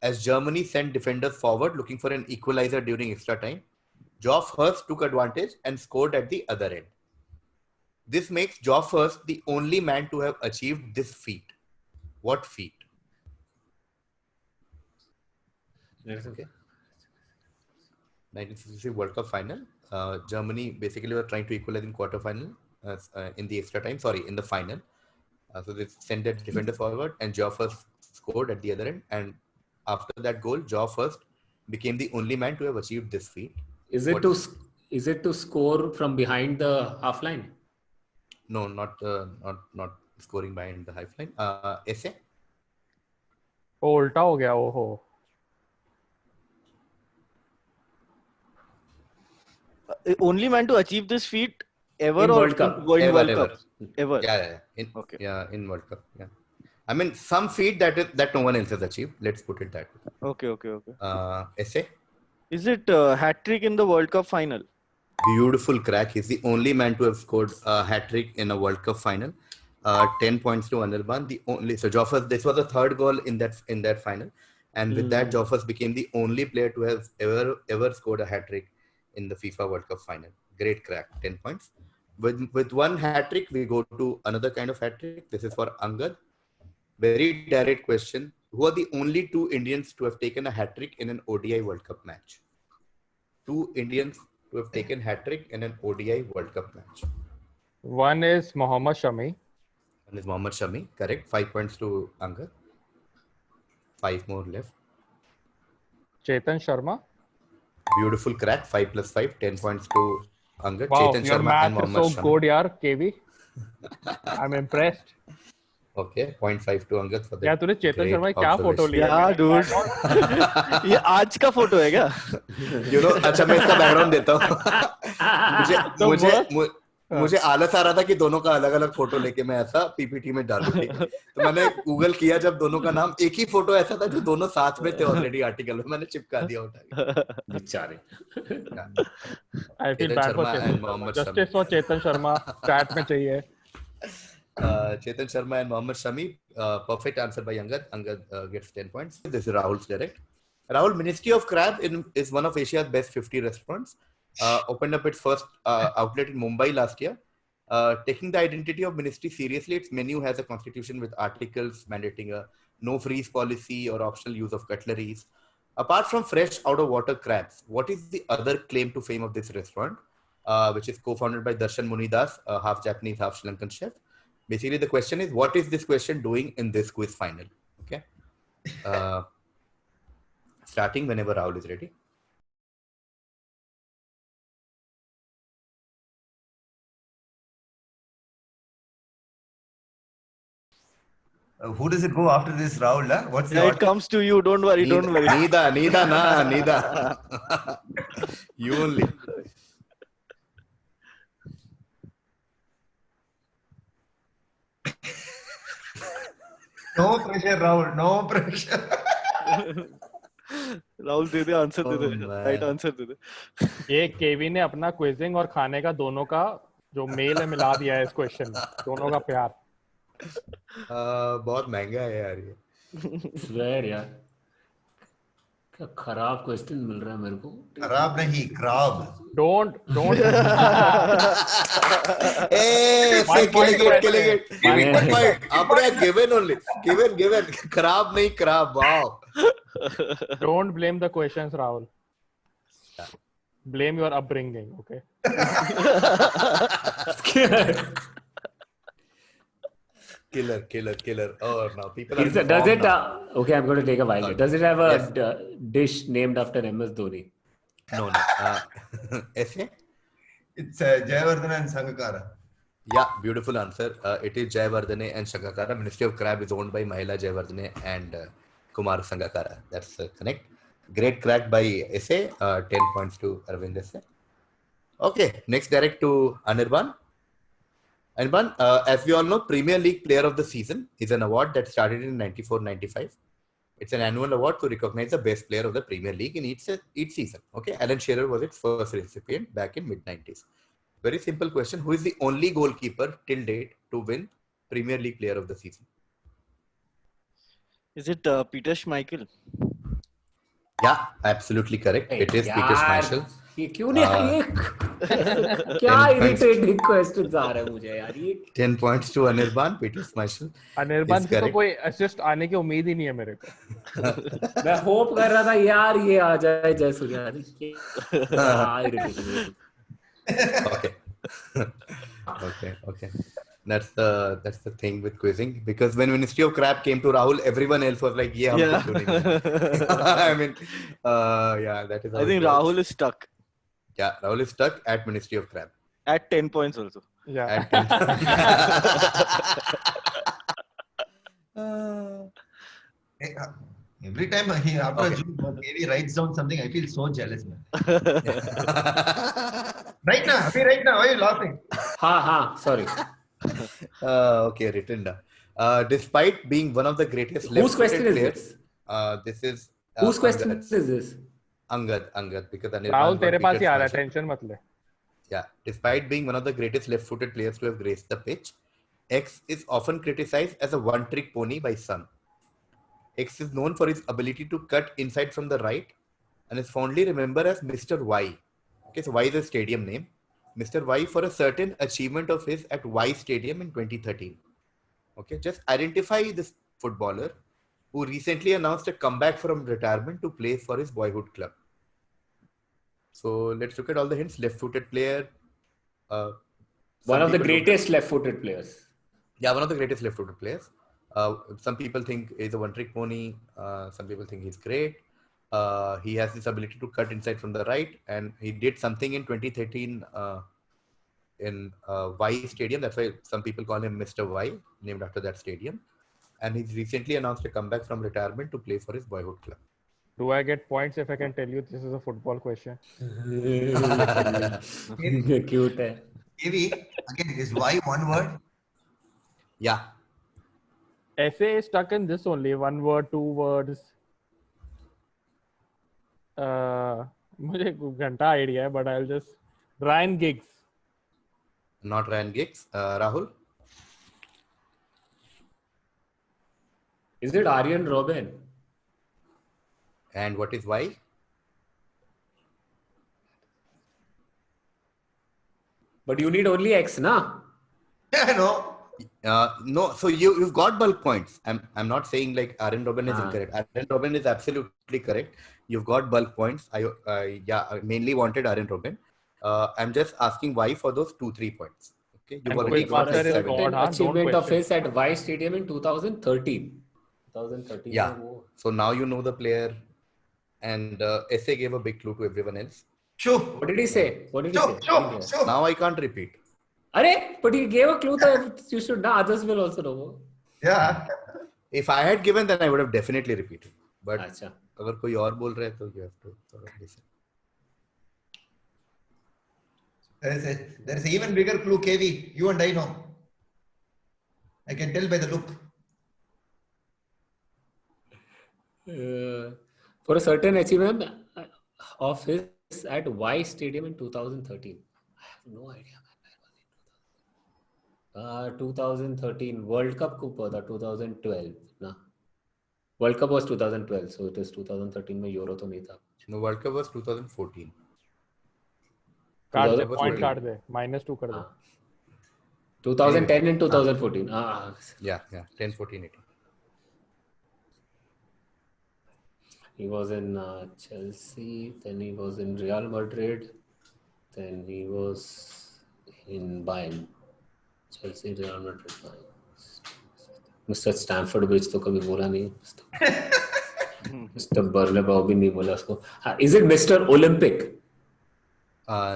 as Germany sent defenders forward looking for an equalizer during extra time, Geoff Hurst took advantage and scored at the other end. This makes Geoff Hurst the only man to have achieved this feat. What feat? Okay. 1963 World Cup final. Germany basically were trying to equalize in quarterfinal, in the extra time. Sorry, in the final. So they sent their defender forward, and Geoff Hurst scored at the other end. And after that goal, Geoff Hurst became the only man to have achieved this feat. Is it to score from behind the half line? No, not scoring behind the half line. Essay. वो उल्टा हो गया वो हो. Only man to achieve this feat ever In or World Cup? in World Ever. Cup? Ever. Yeah. In World Cup. Yeah. I mean, some feat that no one else has achieved. Let's put it that way. Okay. Essay. Is it hat trick in the World Cup final? Beautiful crack. He's the only man to have scored a hat trick in a World Cup final. 10 points to Anirban. Geoff Hurst, this was the third goal in that final, and with that, Geoff Hurst became the only player to have ever scored a hat trick in the FIFA World Cup final. Great crack. 10 points. With one hat trick, we go to another kind of hat trick. This is for Angad. Very direct question. Who are the only 2 Indians to have taken a hat trick in an ODI World Cup match? 2 Indians to have taken hat trick in an ODI World Cup match. One is Mohammad Shami. One is Mohammad Shami. Correct. 5 points to Angad. 5 more left. Chetan Sharma. Beautiful crack. 5 plus 5. 10 points to Angad. Wow, Chetan your Sharma math and Mohammad is so Shami. good, yaar, KV. I'm impressed. Okay. 0.5 to Angad for that. क्या तूने चेतन great Sharma की क्या photo observation. लिया? Yeah, dude. ये आज का photo है क्या? You know, अच्छा मैं इसका बैकग्राउंड देता हूँ. मुझे आलस आ रहा था कि दोनों का अलग अलग फोटो लेके मैं ऐसा पीपीटी में डालूं, ठीक है? तो मैंने गूगल किया, जब दोनों का नाम एक ही फोटो ऐसा था जो दोनों साथ में थे ऑलरेडी आर्टिकल में, मैंने चिपका दिया उठा के। बेचारे। I feel Chetan bad Sharma for and Chetan Mohammad Sharma, justice for Chetan Sharma chat में चाहिए। Chetan Sharma and Mohammad Shami, perfect answer by Angad. Angad gets 10 points. This is Rahul's direct. Rahul, Ministry of Crab is one of Asia's best 50 restaurants. Opened up its first outlet in Mumbai last year. Taking the identity of ministry seriously, its menu has a constitution with articles mandating a no freeze policy or optional use of cutleries. Apart from fresh out of water crabs, what is the other claim to fame of this restaurant, which is co-founded by Darshan Munidas, a half Japanese, half Sri Lankan chef? Basically, the question is, what is this question doing in this quiz final? Okay. Starting whenever Rahul is ready. Who does it go after this, Rahul? Huh? What's the Yeah, order? it comes to you. Don't worry. Don't worry. Neither. You only. No pressure, Rahul. No pressure. Rahul दे दे, answer दे दे, right answer दे दे। ये KV ने अपना quizzing और खाने का दोनों का जो मेल है मिला दिया है इस क्वेश्चन में, दोनों का प्यार। बहुत महंगा है यार ये। स्वेयर यार, क्या खराब क्वेश्चन मिल रहा है मेरे को। खराब नहीं, crab. Don't. Hey, killing it. Give it point. Apne given only. Given. Crab nahi crab. Wow. Don't blame the questions, Rahul. Blame your upbringing, okay? Killer. Oh, now people are Does it? Okay, I'm going to take a wild guess. Does it have a Yes. dish named after MS Dhoni? No. Essay? It's Jayavardhana and Sangakkara. Yeah, beautiful answer. It is Jayavardhane and Sangakkara. Ministry of Crab is owned by Mahila Jayavardhane and Kumar Sangakkara. That's correct. Great crack by Essay. 10 points to Aravind Essay. Okay, next direct to Anirban. Anirban, as we all know, Premier League Player of the Season is an award that started in 94-95. It's an annual award to recognize the best player of the Premier League in each season. Okay, Alan Shearer was its first recipient back in mid-90s. Very simple question. Who is the only goalkeeper till date to win Premier League Player of the Season? Is it Peter Schmeichel? Yeah, absolutely correct. It is Peter Schmeichel. ये क्यों नहीं ये क्या irritating questions आ रहे हैं मुझे यार ये। 10 points to Anirban. Peter Schmeichel. Anirban से तो कोई assist आने की उम्मीद ही नहीं है मेरे को। मैं hope कर रहा था यार ये आ जाए Jayasuriya. irritating। Okay. That's the thing with quizzing, because when Ministry of Crab came to Rahul, everyone else was like, yeah. I mean, that is how I think Rahul is stuck. Yeah, Rahul is stuck at Ministry of Crab. At 10 points also. Yeah. At 10 Every time after a joke, KV writes down something, I feel so jealous, man. Right now, why are you laughing? हाँ, sorry. Okay, written down. Despite being one of the greatest Whose question is players, this? This is Whose question Angad's. is this? Angad, because Anirban Rahul got तेरे पास ही Peter आ रहा है, Schmeichel. Tension मत ले। Yeah, despite being one of the greatest left-footed players to have graced the pitch, X is often criticized as a one-trick pony by some. X is known for his ability to cut inside from the right and is fondly remembered as Mr. Y. Okay, so Y is a stadium name. Mr. Y for a certain achievement of his at Y Stadium in 2013. Okay, just identify this footballer who recently announced a comeback from retirement to play for his boyhood club. So let's look at all the hints. Left-footed player. One of the greatest left-footed players. Yeah, one of the greatest left-footed players. Some people think he's a one-trick pony. Some people think he's great. He has this ability to cut inside from the right, and he did something in 2013 in Y Stadium. That's why some people call him Mr. Y, named after that stadium. And he's recently announced a comeback from retirement to play for his boyhood club. Do I get points if I can tell you this is a football question? Cute है. KV, again, is why one word? Yeah. Essay is stuck in this only. 1 word, 2 words. मुझे घंटा idea है, but I'll just Ryan Giggs. Not Ryan Giggs. Rahul? Is it Aryan Robin? And what is why? But you need only X, na? Yeah, no. No, so you've got bulk points. I'm not saying like Aaron Robin is incorrect. Aaron Robin is absolutely correct. You've got bulk points. I mainly wanted Aaron Robin. I'm just asking why for those 2-3 points. Okay, you've And already quick got answer is 7. God, Certain huh? Don't achievement of question. his at Y Stadium in 2013. 2013. Yeah. So now you know the player, and SA gave a big clue to everyone else. Sure. What did he say? What did he say? Sure. Now I can't repeat. But he gave a clue that you should know. Others will also know. Yeah. If I had given, then I would have definitely repeated. But अच्छा. अगर कोई और बोल रहा है तो you have to sort of listen. There is an even bigger clue, KV. You and I know. I can tell by the look. For a certain achievement of his at Y Stadium in 2013. I have no idea. 2013 World Cup को पता 2012 ना World Cup was 2012 so it is 2013 में euro तो नहीं था. No, World Cup was 2014. काट दे point काट दे -2 कर दे. 2010 and 2014. Yeah, 10, 14, 18. He was in Chelsea, then he was in Real Madrid, then he was in Bayern. Chelsea, Real Madrid, Bayern. Mr. Stamford Bridge तो कभी बोला नहीं. Mr. Bernabeu भी नहीं बोला उसको. Is it Mr. Olympic?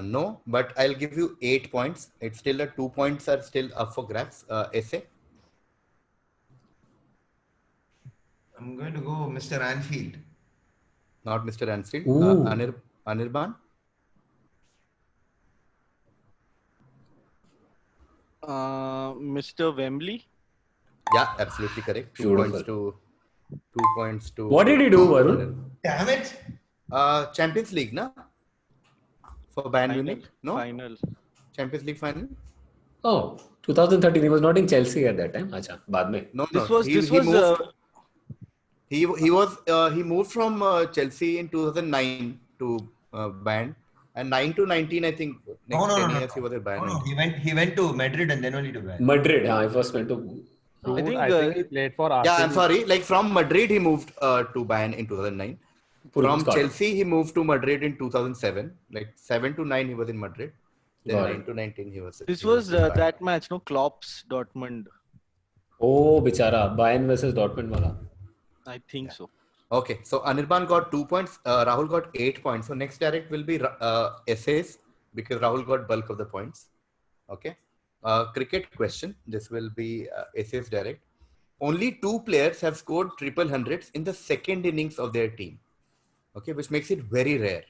No, but I'll give you 8 points. It's still 2 points are still up for grabs. Essay. I'm going to go Mr. Anfield. Not Mr. Anfield. Anirban. Mr. Wembley. Yeah, absolutely correct. 2 points to. 2 points to. What did he do, Varun? Damn it! Champions League, na? For Bayern Munich, no? Final. Champions League final. Oh, 2013. He was not in Chelsea at that time. अच्छा, बाद में. No. He moved from Chelsea in 2009 to Bayern, and 9 to 19, I think. Next 10 years he was at Bayern. No, he went to Madrid and then only to Bayern. Madrid. I first went to. I think he played for Arsenal. Yeah, I'm sorry. Like from Madrid, he moved to Bayern in 2009. From Chelsea, he moved to Madrid in 2007. Like 7 to 9, he was in Madrid. Then 9 to 19, he was. This was that match, no? Klopp's Dortmund. Oh, bichara. Bayern versus Dortmund wala. I think so. Okay, so Anirban got 2 points. Rahul got 8 points. So next direct will be essays because Rahul got bulk of the points. Okay. Cricket question. This will be essays direct. Only 2 players have scored triple hundreds in the second innings of their team. Okay, which makes it very rare.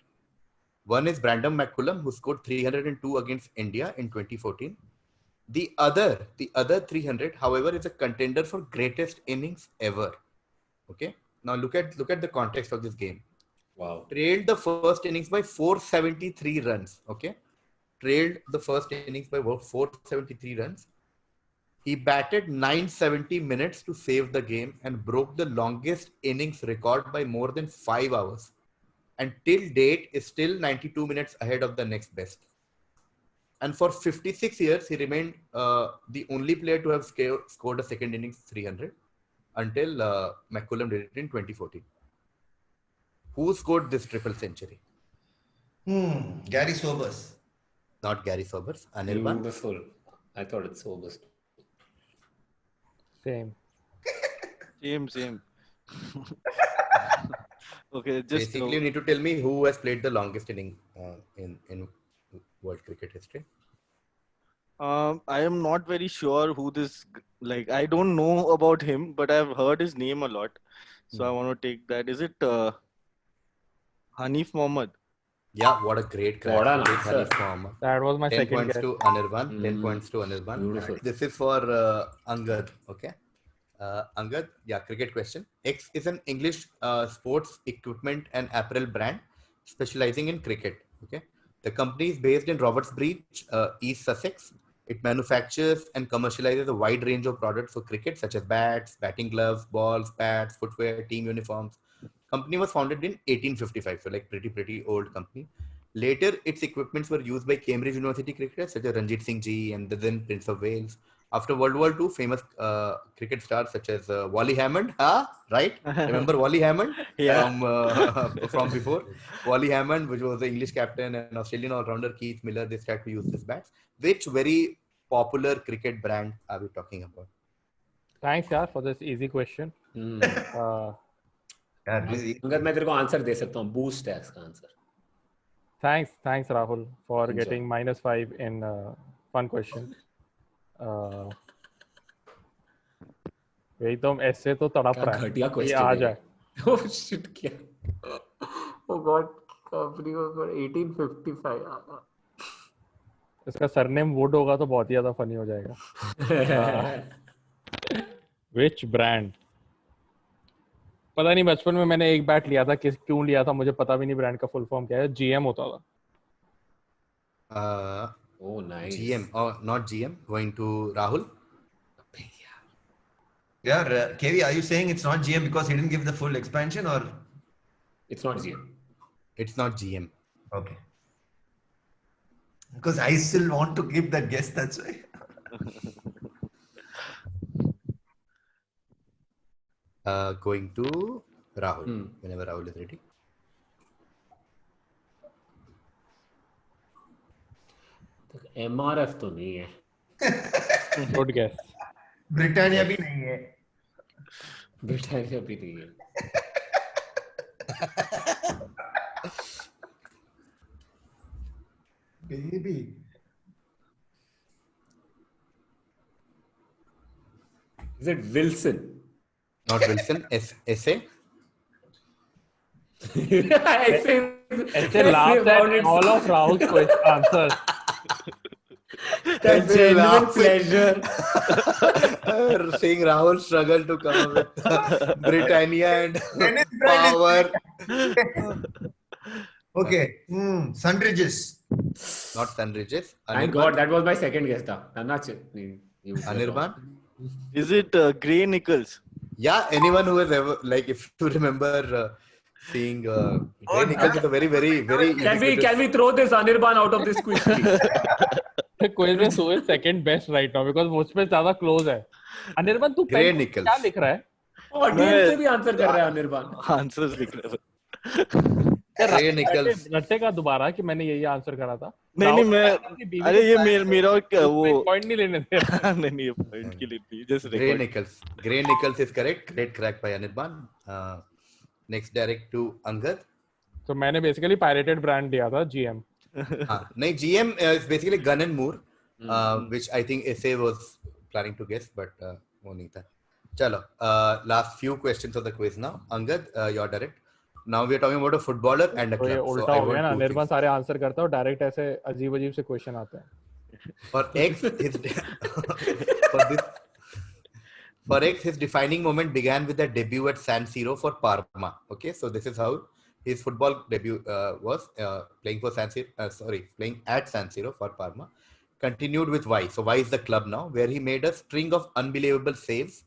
One is Brandon McCullum, who scored 302 against India in 2014. The other 300, however, is a contender for greatest innings ever. Okay. Now look at the context of this game. Wow. Trailed the first innings by 473 runs. Okay. Trailed the first innings by 473 runs. He batted 970 minutes to save the game and broke the longest innings record by more than 5 hours. And till date is still 92 minutes ahead of the next best. And for 56 years, he remained the only player to have scored a second innings 300 until McCullum did it in 2014. Who scored this triple century? Gary Sobers. Not Gary Sobers. Anirban. Beautiful. I thought it's Sobers. Same. Okay, just basically you need to tell me who has played the longest inning in world cricket history. I am not very sure who this, like, I don't know about him, but I've heard his name a lot. So I want to take that. Is it Hanif Mohammad? Yeah, what a great crack. What an Great answer. Harry's form. That was my 10 second points guess. to Anirban. 10 points to Anirban. Beautiful. This is for Angad. Okay. Angad, yeah, cricket question. X is an English sports equipment and apparel brand specializing in cricket. Okay. The company is based in Roberts Bridge, East Sussex. It manufactures and commercializes a wide range of products for cricket, such as bats, batting gloves, balls, pads, footwear, team uniforms. Company was founded in 1855, so like pretty old company. Later, its equipments were used by Cambridge University cricketers such as Ranjit Singh Ji and the then Prince of Wales. After World War II, famous cricket stars such as Wally Hammond, right? Remember Wally Hammond from before? Wally Hammond, which was the English captain, and Australian all-rounder Keith Miller, they started to use this bats. Which very popular cricket brand are we talking about? Thanks यार for this easy question. Angad मैं तेरे को answer दे सकता हूँ. Boost है इसका answer. Thanks Rahul for Enjoy. getting -5 in fun question. वही तो ऐसे तो तड़प क्या रहा है. घटिया ये question आ है. जाए. Oh shit क्या. Oh god. Company was 1855. इसका सरनेम वुड होगा तो बहुत ही ज्यादा फनी हो जाएगा. Which brand? पता नहीं बचपन में मैंने एक बैट लिया था. क्यों लिया था मुझे पता भी नहीं. ब्रांड का फुल फॉर्म क्या है? GM होता था. Oh nice. GM or not GM? Going to Rahul. Yeah, KV, are you saying it's not GM because he didn't give the full expansion, or? It's not GM. It's not GM. Okay. Because I still want to give that guess, that's why. Going to Rahul. Whenever Rahul is ready. MRF तो नहीं है. Good guess. Britannia भी नहीं है. Britannia भी नहीं है. Baby. Is it Wilson? Not Wilson. SA. ऐसे laughed at all of Rahul's answers. That's genuine pleasure. Seeing Rahul struggle to come up with Britannia and power. Okay. Sunridges. Not Sunridges. Thank God, that was my second guess. Anirban. Is it Grey Nichols? Yeah, anyone who has ever, like, if you remember seeing Grey Nichols is a very Can we throw this Anirban out of this quiz, please? Quiz में Suhail second best right now because मुझ पे ज़्यादा close है. Anirban तू Grey Nichols. क्या लिख रहा है? ऑडियंस से भी आंसर कर रहा है Anirban. आंसर्स लिख रहा है. Grey Nichols. रट्टे का दोबारा कि मैंने यही आंसर करा था. नहीं मैं अरे ये मेरा वो पॉइंट नहीं लेने दे. नहीं ये पॉइंट के लिए नहीं just Grey Nichols. Grey Nichols is correct. Great crack by Anirban. Next direct to Angad. तो मैंने basically pirated brand दिया था GM. नहीं, GM is basically Gun and Moore, which I think SA was planning to guess, but वो नहीं था. चलो, last few questions of the quiz now. Angad, you're direct. Now we are talking about a footballer and a तो ये club. उल्टा हो गया ना. निर्मल सारे आंसर करता है और डायरेक्ट ऐसे अजीब से क्वेश्चन आते हैं. For X, his defining moment began with a debut at San Siro for Parma. Okay, so this is how his football debut was playing at San Siro for Parma. Continued with Y. So Y is the club now, where he made a string of unbelievable saves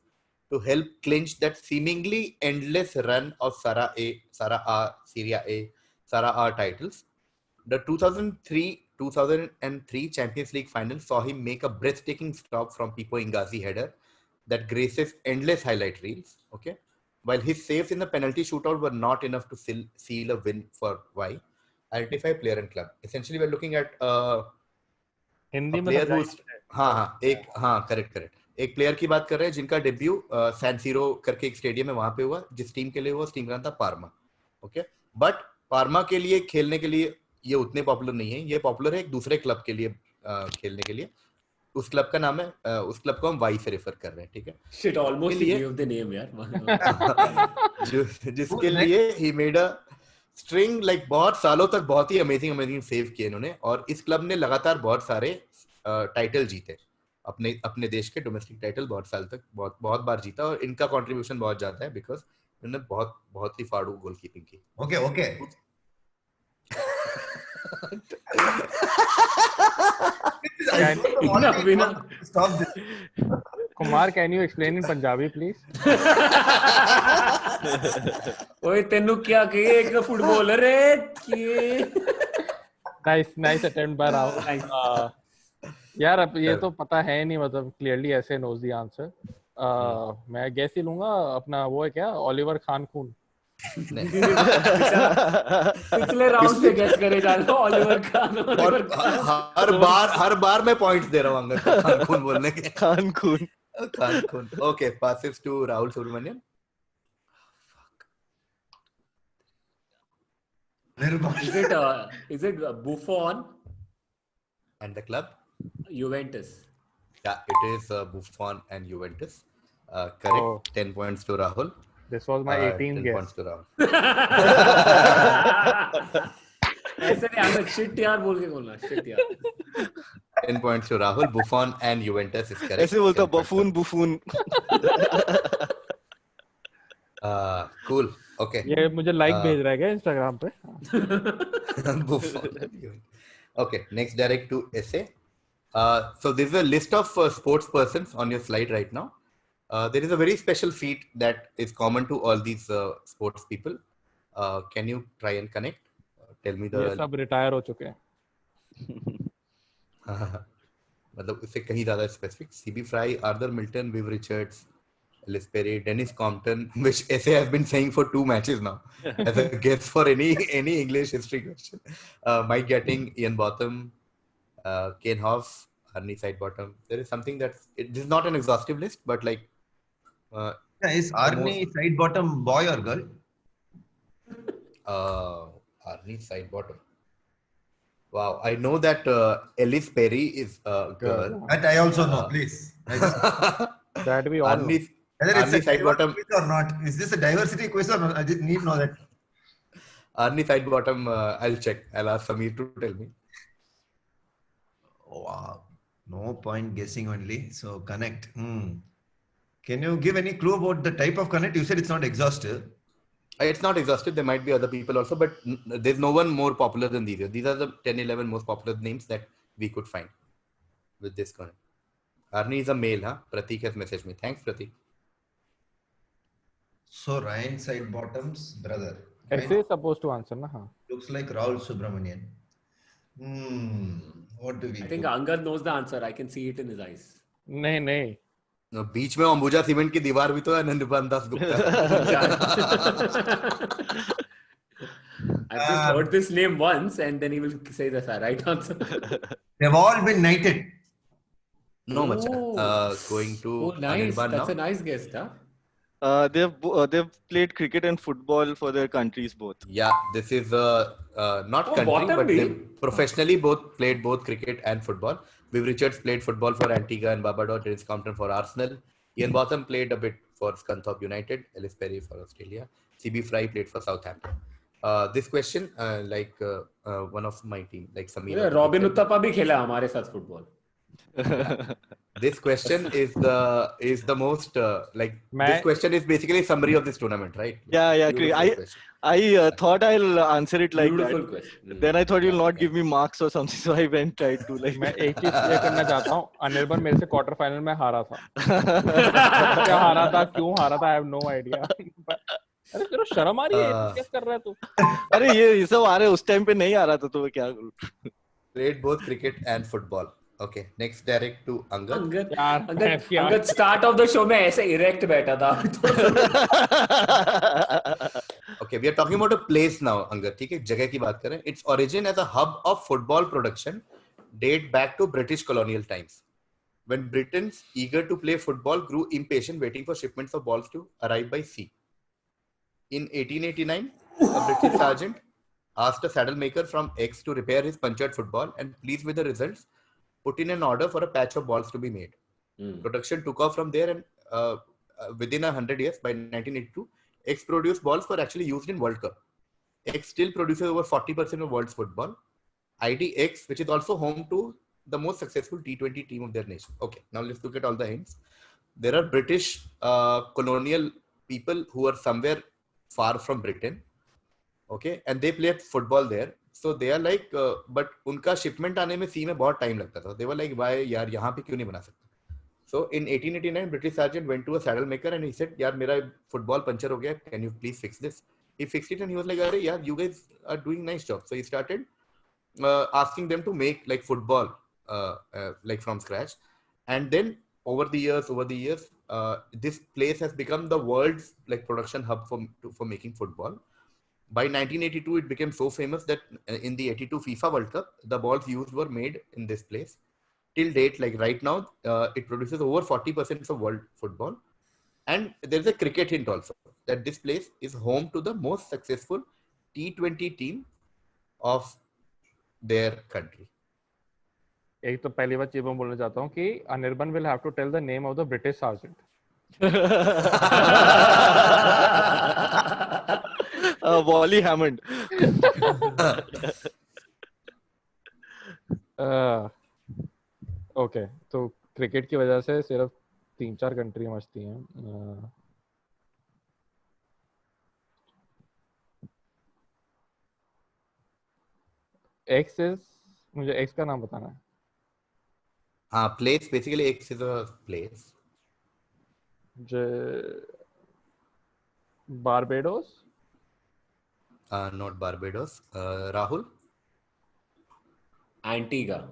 to help clinch that seemingly endless run of Serie A titles. The 2003 Champions League final saw him make a breathtaking stop from Pippo Inzaghi header that graces endless highlight reels. Okay, while his saves in the penalty shootout were not enough to seal a win for Y. Identify player and club. Essentially, we're looking at Hindi में correct. एक player की बात कर रहे हैं जिनका debut San sero करके एक स्टेडियम है वहां पे हुआ. जिस टीम के लिए हुआ उस टीम का नाम था पार्मा. ओके, बट पार्मा के लिए खेलने के लिए ये उतने पॉपुलर नहीं है. ये पॉपुलर है एक दूसरे क्लब के लिए खेलने के लिए. उस क्लब का नाम है उस क्लब को हम वाई से रेफर कर रहे हैं. ठीक है, shit almost give the name यार. जिसके लिए he made a string like बहुत सालों तक बहुत ही अमेजिंग सेव किए इन्होंने, और इस क्लब ने लगातार बहुत सारे टाइटल जीते, अपने अपने देश के डोमेस्टिक टाइटल बहुत साल तक बहुत बार जीता, और इनका कंट्रीब्यूशन बहुत ज्यादा है बिकॉज इन्होंने बहुत ही फाड़ू गोलकीपिंग की. Okay. Stop this. Kumar, can you explain in Punjabi, please? ओए तेनू क्या कहे एक फुटबॉलर है कि Nice attempt by Rahul. यार अब ये तो पता है नहीं, मतलब clearly ऐसे knows the answer. मैं guess ही लूंगा अपना, वो है क्या, ओलिवर खान खून. पिछले राउंड से गेस करे जा रहे हो ओलिवर खान. और हर बार मैं पॉइंट्स दे रहा हूं अंगद को खान खून बोलने के. खान खून. Okay, passes to Rahul Subramanian. Is it Buffon And the club? Juventus? Yeah, it is Buffon and Juventus. Correct. Oh. 10 points to Rahul. This was my 18th 10 guess. points to Rahul. ऐसे नहीं आना, shit यार बोल के बोलना, shit यार. 10 points to Rahul. Buffon and Juventus is correct. ऐसे बोलता buffoon. Cool. Okay. ये मुझे like भेज रहा है क्या Instagram पे? Buffon. Okay. Next, direct to essay. So this is a list of sports persons on your slide right now. There is a very special feat that is common to all these sports people. Can you try and connect? Tell me the. ये सब retire हो चुके हैं. मतलब इससे कहीं ज़्यादा specific. CB Fry, Arthur Milton, Viv Richards, Ellis Perry, Dennis Compton, which essay has been saying for 2 matches now as a guess for any English history question. Mike Gatting, Ian Botham, Kane Hoff, Arnie Sidebottom. There is something this is not an exhaustive list, but like. Is Arnie Sidebottom boy or girl? Arnie Sidebottom. Wow, I know that Ellis Perry is a girl. That I also know, please. That we all know. Whether it's Arnie a Sidebottom quiz or not. Is this a diversity quiz or not? I just need to know that. Arnie Sidebottom, I'll check. I'll ask Sameer to tell me. Oh, wow. No point guessing only. So connect. Can you give any clue about the type of connect? You said it's not exhaustive. It's not exhaustive. There might be other people also, but there's no one more popular than these. These are the 10, 11 most popular names that we could find with this connect. Arnie is a male, huh? Pratik has messaged me. Thanks, Pratik. So Ryan Sidebottom's brother. Essay is supposed to answer, na? Haan. Looks like Rahul Subramanian. What do we I think do? Angad knows the answer. I can see it in his eyes. नहीं. बीच में Ambuja cement की दीवार भी तो है, Anirban Das Gupta. I've just heard this name once and then he will say the right answer. They've all been knighted. No, macha. Going to Nice. Anirban That's now. a nice guess, huh? They've played cricket and football for their countries both. Yeah, this is not country, but they professionally played both cricket and football. Viv Richards played football for Antigua and Barbados. Dennis Compton for Arsenal. Ian Botham played a bit for Scunthorpe United. Ellis Perry for Australia. CB Fry played for Southampton. This question, one of my team, like Sameer. Robin Uttapa bhi khela hamare sath football. This question is the most this question is basically a summary of this tournament, right? Yeah. I thought I'll answer it like Beautiful that. question. Then I thought you'll not give me marks or something, so I went tried to like. मैं एक चीज clear करना चाहता हूँ. अनिर्बन मेरे से quarter final में हारा था. क्या हारा था, क्यों हारा था, I have no idea. अरे तेरे शर्म आ रही है, क्या कर रहा है तू? अरे ये सब आ रहे उस टाइम पे नहीं आ रहा था तो मैं क्या करूँ? Played both cricket and football. Okay, next direct to Angad. Angad start of the show में ऐसे erect बैठा था. Okay, we are talking about a place now, Angad. ठीक है, जगह की बात करें. Its origin as a hub of football production date back to British colonial times, when Britons eager to play football grew impatient, waiting for shipments of balls to arrive by sea. In 1889, a British sergeant asked a saddle maker from X to repair his punctured football, and pleased with the results, put in an order for a patch of balls to be made. Production took off from there, and within 100 years, by 1982, X produced balls were actually used in World Cup. X still produces over 40% of world's football. IDX, which is also home to the most successful T20 team of their nation. Okay, now let's look at all the hints. There are British colonial people who are somewhere far from Britain. Okay, and they play football there. So they are like, but उनका shipment आने में sea में बहुत time लगता था. They were like, why यार यहाँ पे क्यों नहीं बना सकते? So in 1889, British sergeant went to a saddle maker and he said, "यार मेरा football puncture हो गया. Can you please fix this?" He fixed it and he was like, "अरे यार, you guys are doing nice job." So he started asking them to make like football like from scratch, and then over the years, this place has become the world's like production hub for making football. By 1982, it became so famous that in the 82 FIFA World Cup, the balls used were made in this place. Till date, like right now, it produces over 40% of world football. And there's a cricket hint also, that this place is home to the most successful T20 team of their country. एक तो पहली बात ये मैं बोलना चाहता हूँ कि Anirban will have to tell the name of the British sergeant. Wally Hammond. Okay, तो क्रिकेट की वजह से सिर्फ 3-4 कंट्री मचती हैं. एक्स इज, मुझे एक्स का नाम बताना है. Place, basically X is a place. Barbados. Not Barbados. Rahul? Antigua.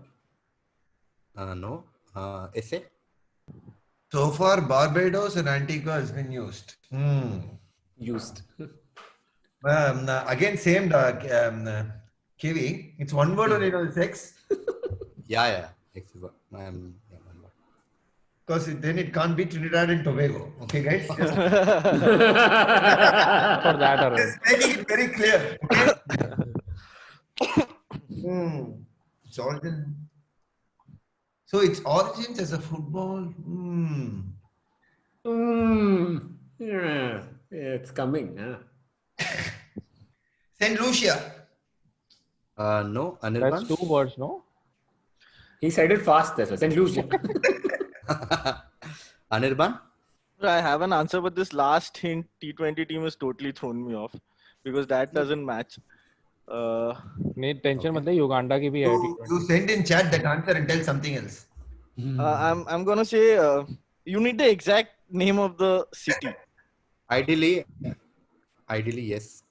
No. Essay? So far, Barbados and Antigua has been used. Used. Again, same KV. It's one word only, it's X. Yeah. X is one. One word. Because then it can't be Trinidad and Tobago. Okay, guys? For that, Aravind. Just making it very clear. Okay? It's origin. So its origins as a football. Yeah, it's coming. Saint Lucia. No. Anirban? That's 2 words, no? He said it fast. That's why. St. Lucia. Anirban? I have an answer, but this last hint, T20 team, has totally thrown me off because that doesn't match. नहीं tension मत ले, Uganda की भी है. You send in chat that answer and tell something else. I'm gonna say you need the exact name of the city. Ideally, yes.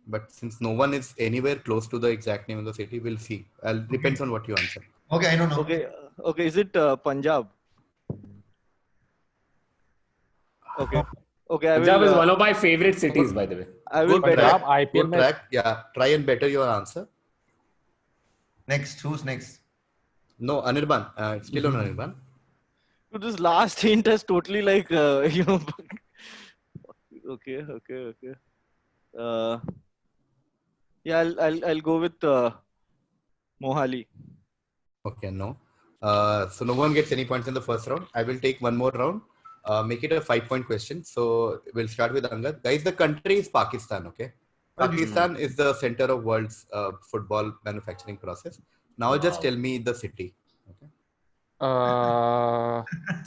But since no one is anywhere close to the exact name of the city, we'll see. Depends on what you answer. Okay, I don't know. Okay. Is it Punjab? Okay. Punjab is one of my favorite cities, by the way. I will bet. Punjab IPL में. Yeah, try and better your answer. Next, who's next? No, Anirban. It's still on Anirban. So this last hint is totally like Okay. Yeah, I'll go with Mohali. Okay, no. So no one gets any points in the first round. I will take one more round. Make it a 5-point question. So we'll start with Angad. Guys, the country is Pakistan, okay? Pakistan is the center of world's football manufacturing process. Now just tell me the city. Okay?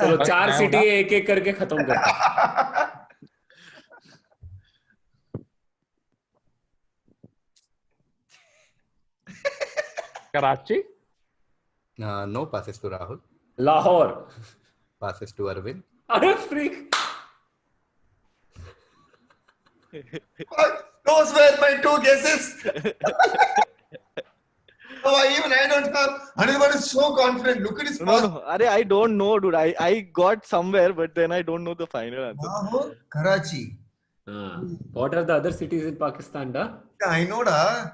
चलो 4 city एक-एक करके खत्म करते हैं. Karachi. No, passes to Rahul. Lahore. Passes to Aravind. अरे freak. Those were my 2 guesses. No, I don't have. Anirban is so confident. Look at his past. No. I don't know, dude. I got somewhere, but then I don't know the final answer. Lahore, Karachi. What are the other cities in Pakistan, da? Yeah, I know, da.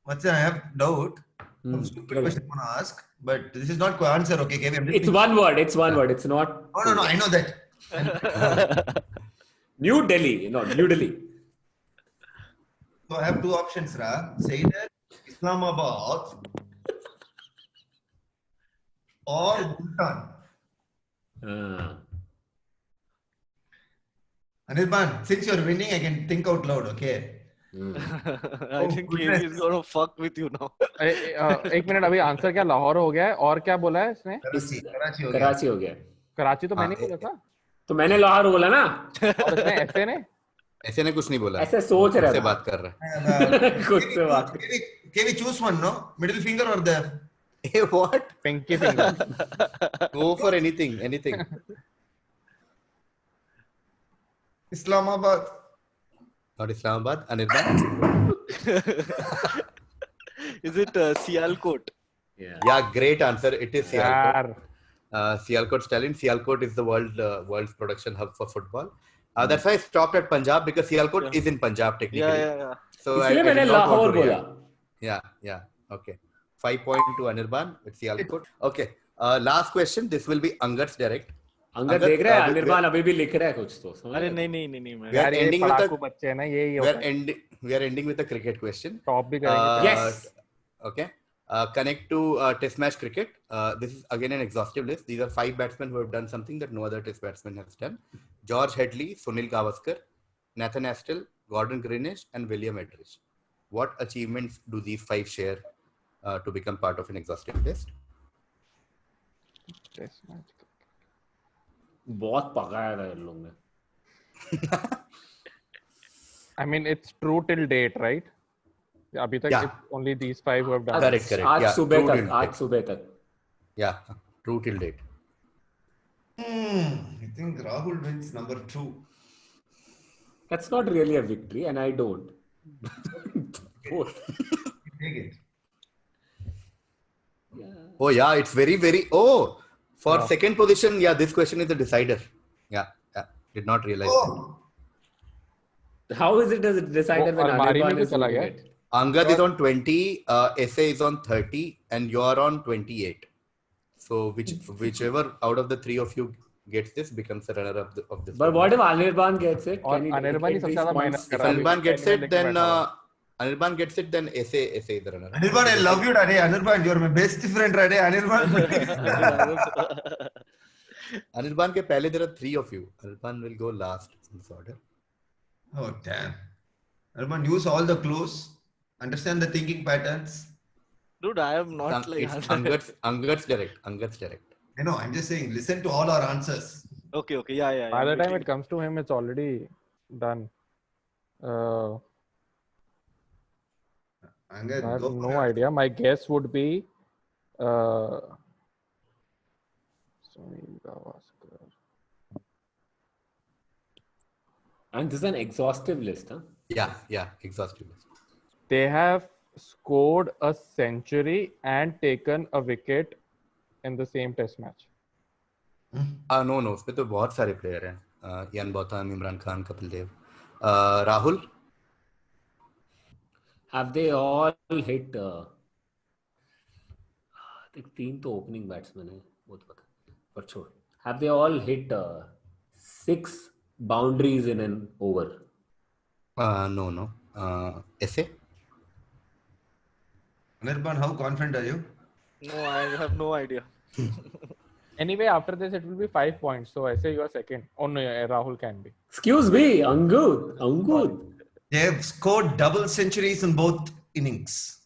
But I have doubt. Some stupid question I'm gonna ask, but this is not answer. Okay, KV. It's one word. It's one word. It's not. No. I know that. New Delhi. No, New Delhi. So I have 2 options, Ra. Say that Islamabad or Bhutan. Anirban, since you're winning, I can think out loud, okay? I think KV is gonna fuck with you now. एक minute, अभी answer क्या लाहौर हो गया है और क्या बोला है इसने? कराची हो गया। कराची हो गया। कराची तो मैंने बोला था। तो मैंने लाहौर बोला ना। और इसने ऐसे ने कुछ नहीं बोला, ऐसे सोच रहा से था। बात कर रहा है। खुद से बात। KV choose one, no? Middle finger or the? Hey, what? Pinky finger. Go for anything. Islamabad. Not Islamabad. Anirban. Is it Sialkot? Yeah, great answer. It is Sialkot. यार Sialkot Stalin. Sialkot is the world's production hub for football. That's why I stopped at Punjab, because Sialkot is in Punjab technically. Yeah. So इसलिए I मैंने did not want Lahore to बोला। Yeah. Okay. 5 point to Anirban. It's Sialkot. Okay. Last question. This will be Angad's direct. Angad देख रहा है, अनिर्बान अभी भी लिख रहा है कुछ तो। अरे नहीं मैं। We are ending with पढ़ाकू बच्चे हैं ना, यही होता है। we are ending with a cricket question. Top भी करेंगे। Yes. Okay. Connect to test match cricket. This is again an exhaustive list. These are 5 batsmen who have done something that no other test batsman has done. George Headley, Sunil Gavaskar, Nathan Astle, Gordon Greenidge, and William Edridge. What achievements do these 5 share to become part of an exhaustive list? बहुत पकाया था इन लोगों ने। I mean, it's true till date, right? अभी तक it's only these 5 who have done. Correct. आज Yeah, सुबह तक। Yeah, true till date. I think Rahul wins number 2. That's not really a victory, and I don't. Take it. Oh yeah, it's very. Oh, for second position, yeah, this question is a decider. Yeah. Did not realize. How is it as a decider when Anirban is doing it? Angad is on 20, SA is on 30, and you are on 28. So whichever out of the 3 of you gets this becomes the runner of this. But what if Anirban gets it? और Anirban ही सबसे ज़्यादा minus कर If रहा है। Anirban gets it, then Anirban gets it, then SA is the runner. Anirban, I love you, Daddy. Anirban, you're my best friend, Daddy. Anirban. Anirban के पहले there are 3 of you. Anirban will go last in this order. Oh damn. Anirban, use all the clues. Understand the thinking patterns. Dude, I am not like it's Angad's direct. I know. I'm just saying. Listen to all our answers. Okay. Yeah. By the time it comes to him, it's already done. Angad, I have go for no it. idea. My guess would be Sunil Gavaskar. And this is an exhaustive list, huh? Yeah, exhaustive list. They have scored a century and taken a wicket in the same test match. No, उसमें तो बहुत सारे player हैं. Ian Botham, Imran Khan, Kapil Dev. Rahul? Have they all hit? I think 3 तो opening batsmen हैं, वो तो पता है. But sure. Have they all hit 6 boundaries in an over? No. SA? Anirban, how confident are you? No, I have no idea. Anyway, after this, it will be 5 points. So I say you are second. Oh no, Rahul can be. Excuse me, Angad. They have scored double centuries in both innings.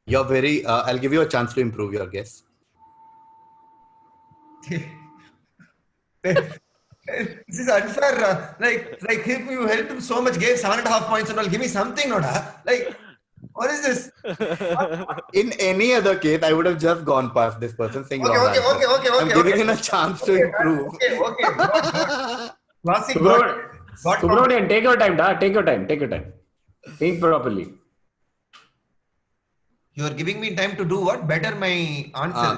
You're very. I'll give you a chance to improve your guess. This is unfair. Like if you helped him so much, gave 7.5 points and all, give me something, Noda. Like, what is this? In any other case, I would have just gone past this person saying wrong answer. Okay. I'm giving him a chance to improve. Okay. Classic. Subramanian, take your time, da. Take your time. Think properly. You are giving me time to do what? Better my answer.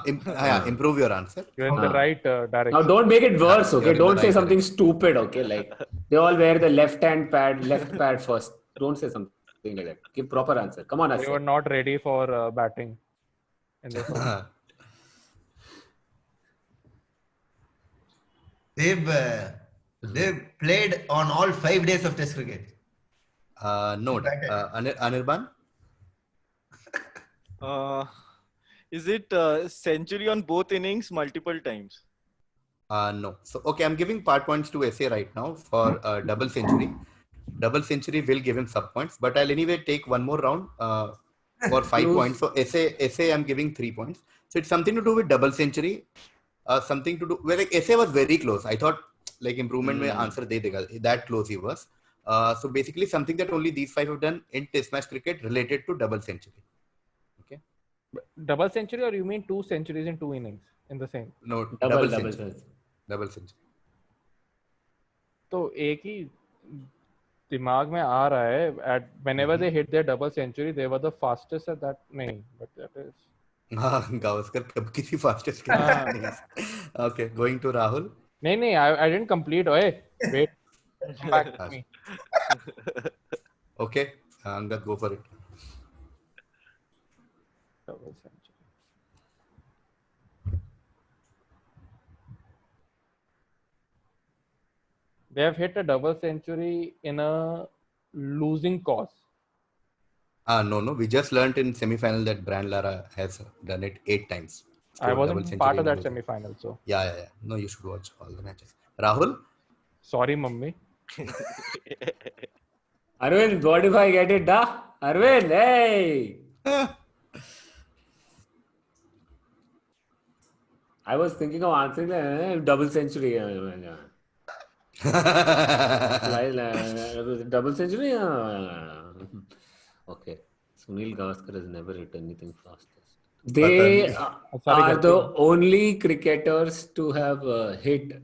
Improve your answer. You're in the right direction. Now don't make it worse, okay? You're in Don't the say right something stupid, okay? Like they all wear the left pad first. Don't say something like that. Give proper answer. Come on, You were not ready for batting. In this one. They've played on all 5 days of Test cricket. No. Anirban? Is it century on both innings multiple times? No. So, okay, I'm giving part points to SA right now for double century. double century will give him sub points, but I'll anyway take one more round for 5 points. So essay I'm giving 3 points. So it's something to do with double century, something to do where like essay was very close. I thought like improvement mein answer de dega. That close he was. So basically something that only these 5 have done in test match cricket related to double century. Okay. Double century, or you mean 2 centuries in 2 innings in the same? No, double century. century. Double century. तो एक ही दिमाग में आ रहा है at whenever they hit their double century they were the fastest at that नहीं but that is Gavaskar कब किसी fastest के okay, going to Rahul. नहीं I didn't complete. Oye, wait, come back to me. Okay, Angad, go for it. Double century. They have hit a double century in a losing cause. No. We just learnt in semi-final that Brand Lara has done it 8 times. I wasn't part of that semi-final, so. Yeah. No, you should watch all the matches. Rahul? Sorry, mummy. Aravind, what if I get it, da? Aravind, hey! I was thinking of answering the double century. Double century? Okay. Sunil Gavaskar has never hit anything fastest. They are the only cricketers to have hit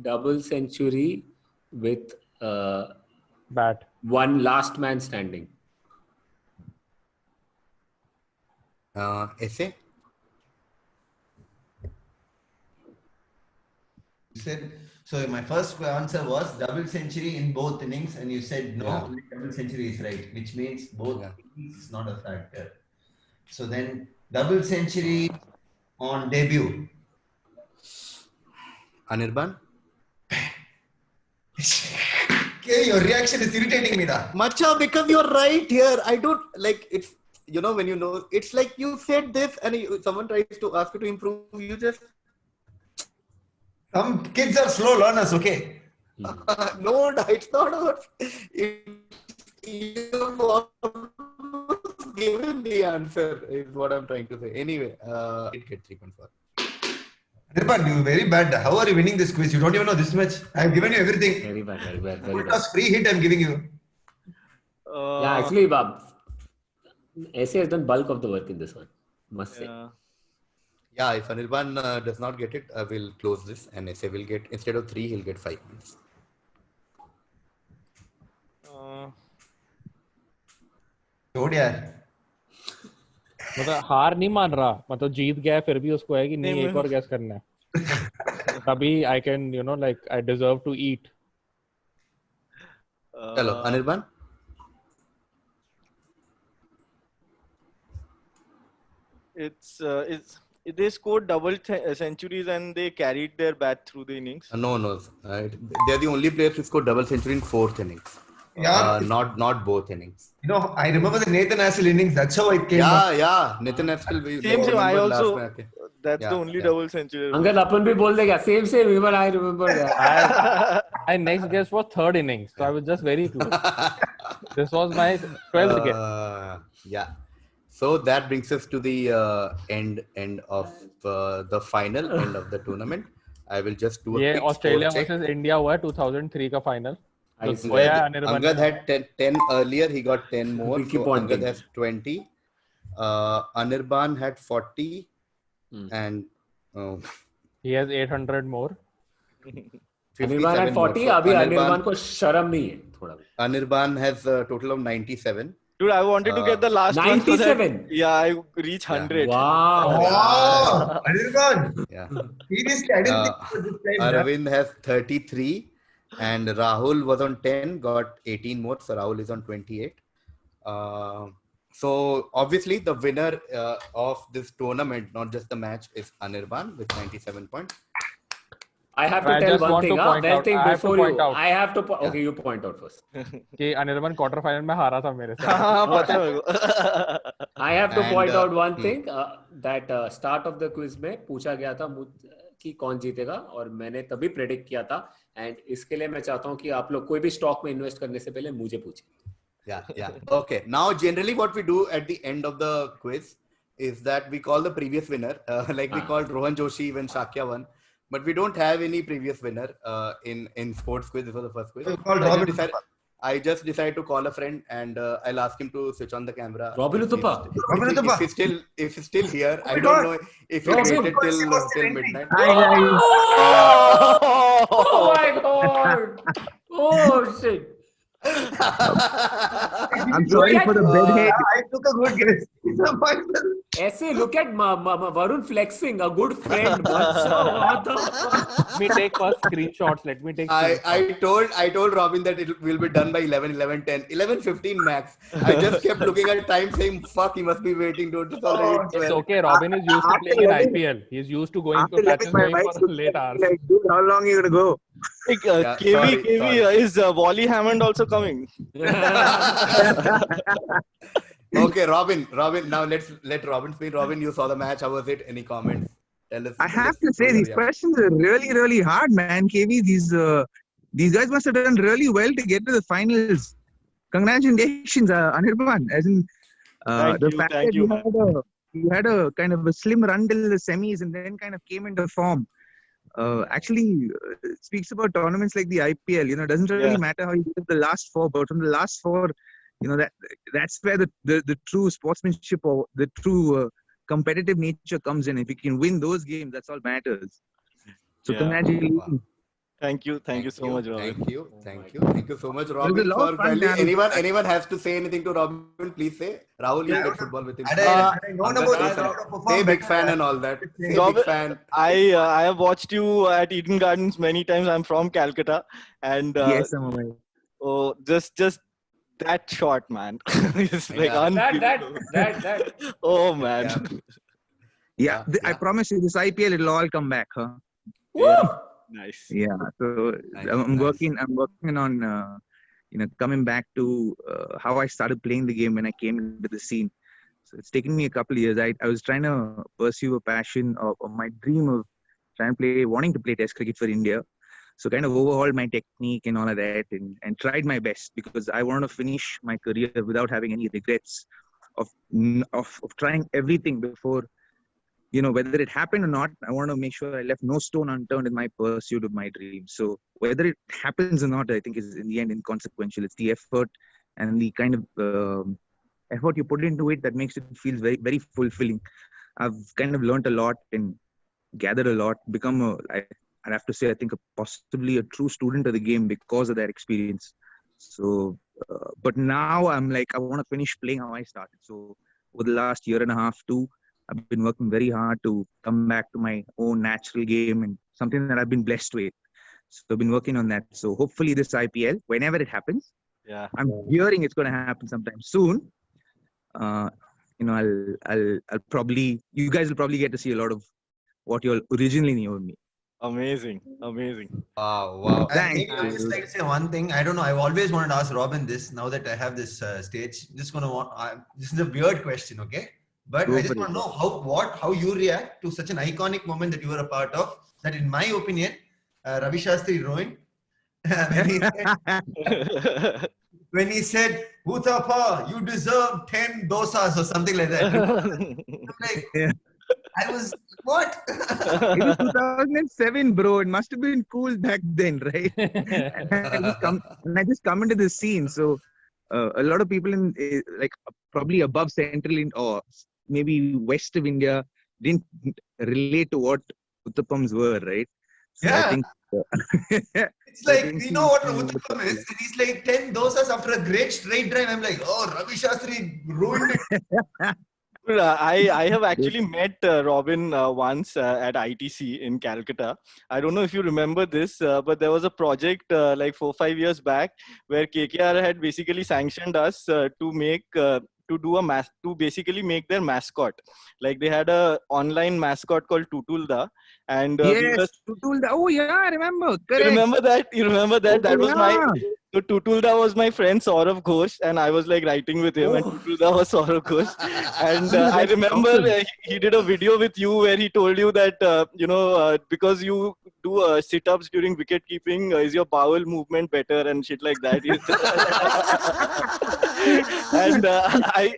double century with bat. One last man standing. Essay? You said, so my first answer was double century in both innings, and you said no, only double century is right, which means both innings is not a factor. So then double century on debut. Anirban? Okay, your reaction is irritating me now. Macha, because you're right here. I don't like it's, you know, when you know, it's like you said this and someone tries to ask you to improve, you just. Some kids are slow learners, okay? No, it's not about. You've given the answer, is what I'm trying to say. Anyway, it get 3.4. Anirban, you're very bad. How are you winning this quiz? You don't even know this much. I've given you everything. Very bad. Free hit I'm giving you. Yeah, actually, essay has done bulk of the work in this one, must say. Yeah, if Anirban does not get it, I will close this, and essay will get, instead of 3, he'll get 5 points. छोड़ यार. मतलब हार नहीं मान रहा, मतलब जीत गया फिर भी उसको है कि नहीं एक और गैस करना है. तभी I can, you know, like I deserve to eat. Hello, Anirban. It's they scored double centuries and they carried their bat through the innings. No. They're the only players who scored double century in 4th innings. Yeah. Not both innings. You know, I remember the Nathan Hassel innings. That's how it came. Yeah. Nathan Hassel. Same. I also. That's the only double century. Angad apan bhi bol dega. Same. Even I remember that. My next guess was 3rd innings, so I was just very close. This was my 12th guess. Yeah. So that brings us to the end of the final end of the tournament. I will just do a quick Australia score check. versus India हुआ 2003 का final. Angad had 10 earlier. He got 10 more. So Angad has 20. Anirban had 40. And he has 800 more. Anirban had 40. अभी Anirban को शर्म नहीं है थोड़ा. Anirban has a total of 97. Dude, I wanted to get the last 97. I reach 100. Wow. Anirban. Yeah. Seriously, I didn't think this time. Aravind has 33 and Rahul was on 10, got 18 more. So Rahul is on 28. So obviously the winner of this tournament, not just the match, is Anirban with 97 points. I have to tell one thing. I have to. Okay, you point out first. कि Anirban quarter final में हारा था मेरे से. I have to point out one thing that start of the quiz में पूछा गया था कि कौन जीतेगा और मैंने तभी predict किया था एंड इसके लिए मैं चाहता हूँ कि आप लोग कोई भी स्टॉक में इन्वेस्ट करने से पहले मुझे पूछें. Yeah. Okay. Now, generally, what we do at the end of the quiz is that we call the previous winner, like we called Rohan Joshi when Shakya won, but we don't have any previous winner in sports quiz. This was the first quiz. I just decided to call a friend and I'll ask him to switch on the camera. Robin Uthappa. If he's still here, I don't know if he waited till midnight. Hi guys. Oh my god! Oh shit! I'm sorry for the bed head. I took a good guess. ऐसे look at Varun flexing, a good friend. Let me take first screenshots. Let me take. I told Robin that it will be done by 11, 10, 11:15 max. I just kept looking at time saying, fuck, he must be waiting. Dude, it's already 12. It's okay. Robin is used to playing in IPL. He's used to going to matches going for late hours. Like, dude, how long are you gonna go? KV, is Wally Hammond also coming? Okay, Robin. Now let Robin speak. Robin, you saw the match. How was it? Any comments? Tell us. I have to say these questions are really, really hard, man. KV, these guys must have done really well to get to the finals. Congratulations, Anirban. As in, the fact that you had a kind of a slim run till the semis and then kind of came into form. Actually speaks about tournaments like the IPL. It doesn't really matter how you get the last four, but from the last four, that's where the true sportsmanship or the true competitive nature comes in. If you can win those games, that's all matters. So congratulations. Wow. Thank you so much, Robin. Thank you so much, Robin. Anyone has to say anything to Robin, please say. Rahul, you played football with him. Say big fan and all that. Robin, big fan. I have watched you at Eden Gardens many times. I'm from Calcutta, and yes, I'm aware. Oh, just that shot, man. It's like that. Oh man. Yeah. I promise you, this IPL it'll all come back, huh? Yeah. Nice. Yeah. So I'm working on coming back to how I started playing the game when I came into the scene. So it's taken me a couple of years. I was trying to pursue a passion of my dream of wanting to play Test cricket for India. So kind of overhauled my technique and all of that and tried my best because I want to finish my career without having any regrets of trying everything before, whether it happened or not. I want to make sure I left no stone unturned in my pursuit of my dream. So whether it happens or not, I think is in the end inconsequential. It's the effort and the kind of effort you put into it that makes it feel very, very fulfilling. I've kind of learned a lot and gathered a lot, I'd have to say, I think possibly a true student of the game because of that experience. So, but now I'm like, I want to finish playing how I started. So over the last year and a half, I've been working very hard to come back to my own natural game and something that I've been blessed with. So I've been working on that. So hopefully this IPL, whenever it happens, I'm hearing it's going to happen sometime soon. I'll probably, you guys will probably get to see a lot of what you all originally knew of me. Amazing. Wow. Thanks. I just like to say one thing. I don't know. I've always wanted to ask Robin this. Now that I have this stage, this is a weird question, okay? But I just want to know how you react to such an iconic moment that you were a part of. That, in my opinion, Ravi Shastri ruined. When he said, "Uthappa, you deserve 10 dosas" or something like that. I was, what? It was 2007, bro. It must have been cool back then, right? and I just come into the scene. So a lot of people in probably above central or maybe west of India didn't relate to what Uthappams were, right? So I think it's like, we know what Uthapam is, and he's like 10 dosas after a great straight drive. I'm like, oh, Ravi Shastri ruined it. I have actually met Robin once at ITC in Calcutta. I don't know if you remember this, but there was a project like 4 or 5 years back where KKR had basically sanctioned us to basically make their mascot. Like they had a online mascot called Tutulda, and Tutulda. Oh yeah, I remember. Correct. You remember that? That was my. So Tutulda was my friend Saurav Ghosh, and I was like writing with him, and Tutulda was Saurav Ghosh. And I remember he did a video with you where he told you that because you do sit-ups during wicket keeping, is your bowel movement better and shit like that.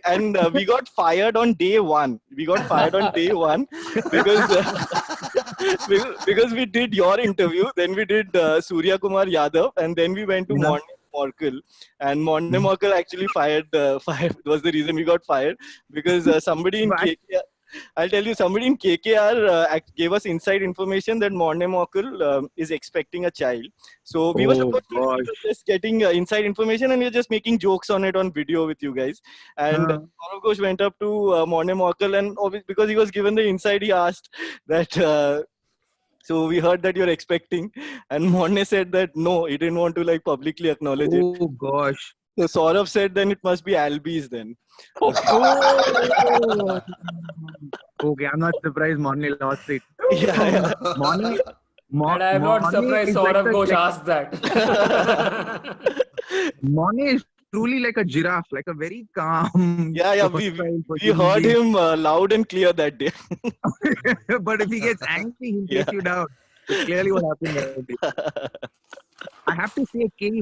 And we got fired on day one. Because we did your interview, then we did Surya Kumar Yadav, and then we went to Morning Morkel, and Morning Morkel actually fired was the reason we got fired, because somebody in KKR, I'll tell you, somebody in KKR gave us inside information that Morning Morkel is expecting a child. So we were supposed to just getting inside information, and we were just making jokes on it on video with you guys. And Saurav Ghosh went up to Morning Morkel, and because he was given the inside, he asked that. So we heard that you're expecting, and Morne said that no, he didn't want to like publicly acknowledge it. Oh gosh. So Saurav said then it must be Albies then. Okay, I'm not surprised Morne lost it. Yeah. And I'm not surprised Saurav Ghosh asked that. Morne is truly like a giraffe, like a very calm. Yeah. We heard him loud and clear that day. But if he gets angry, he'll take you down. That's clearly what happened that day. I have to say, K,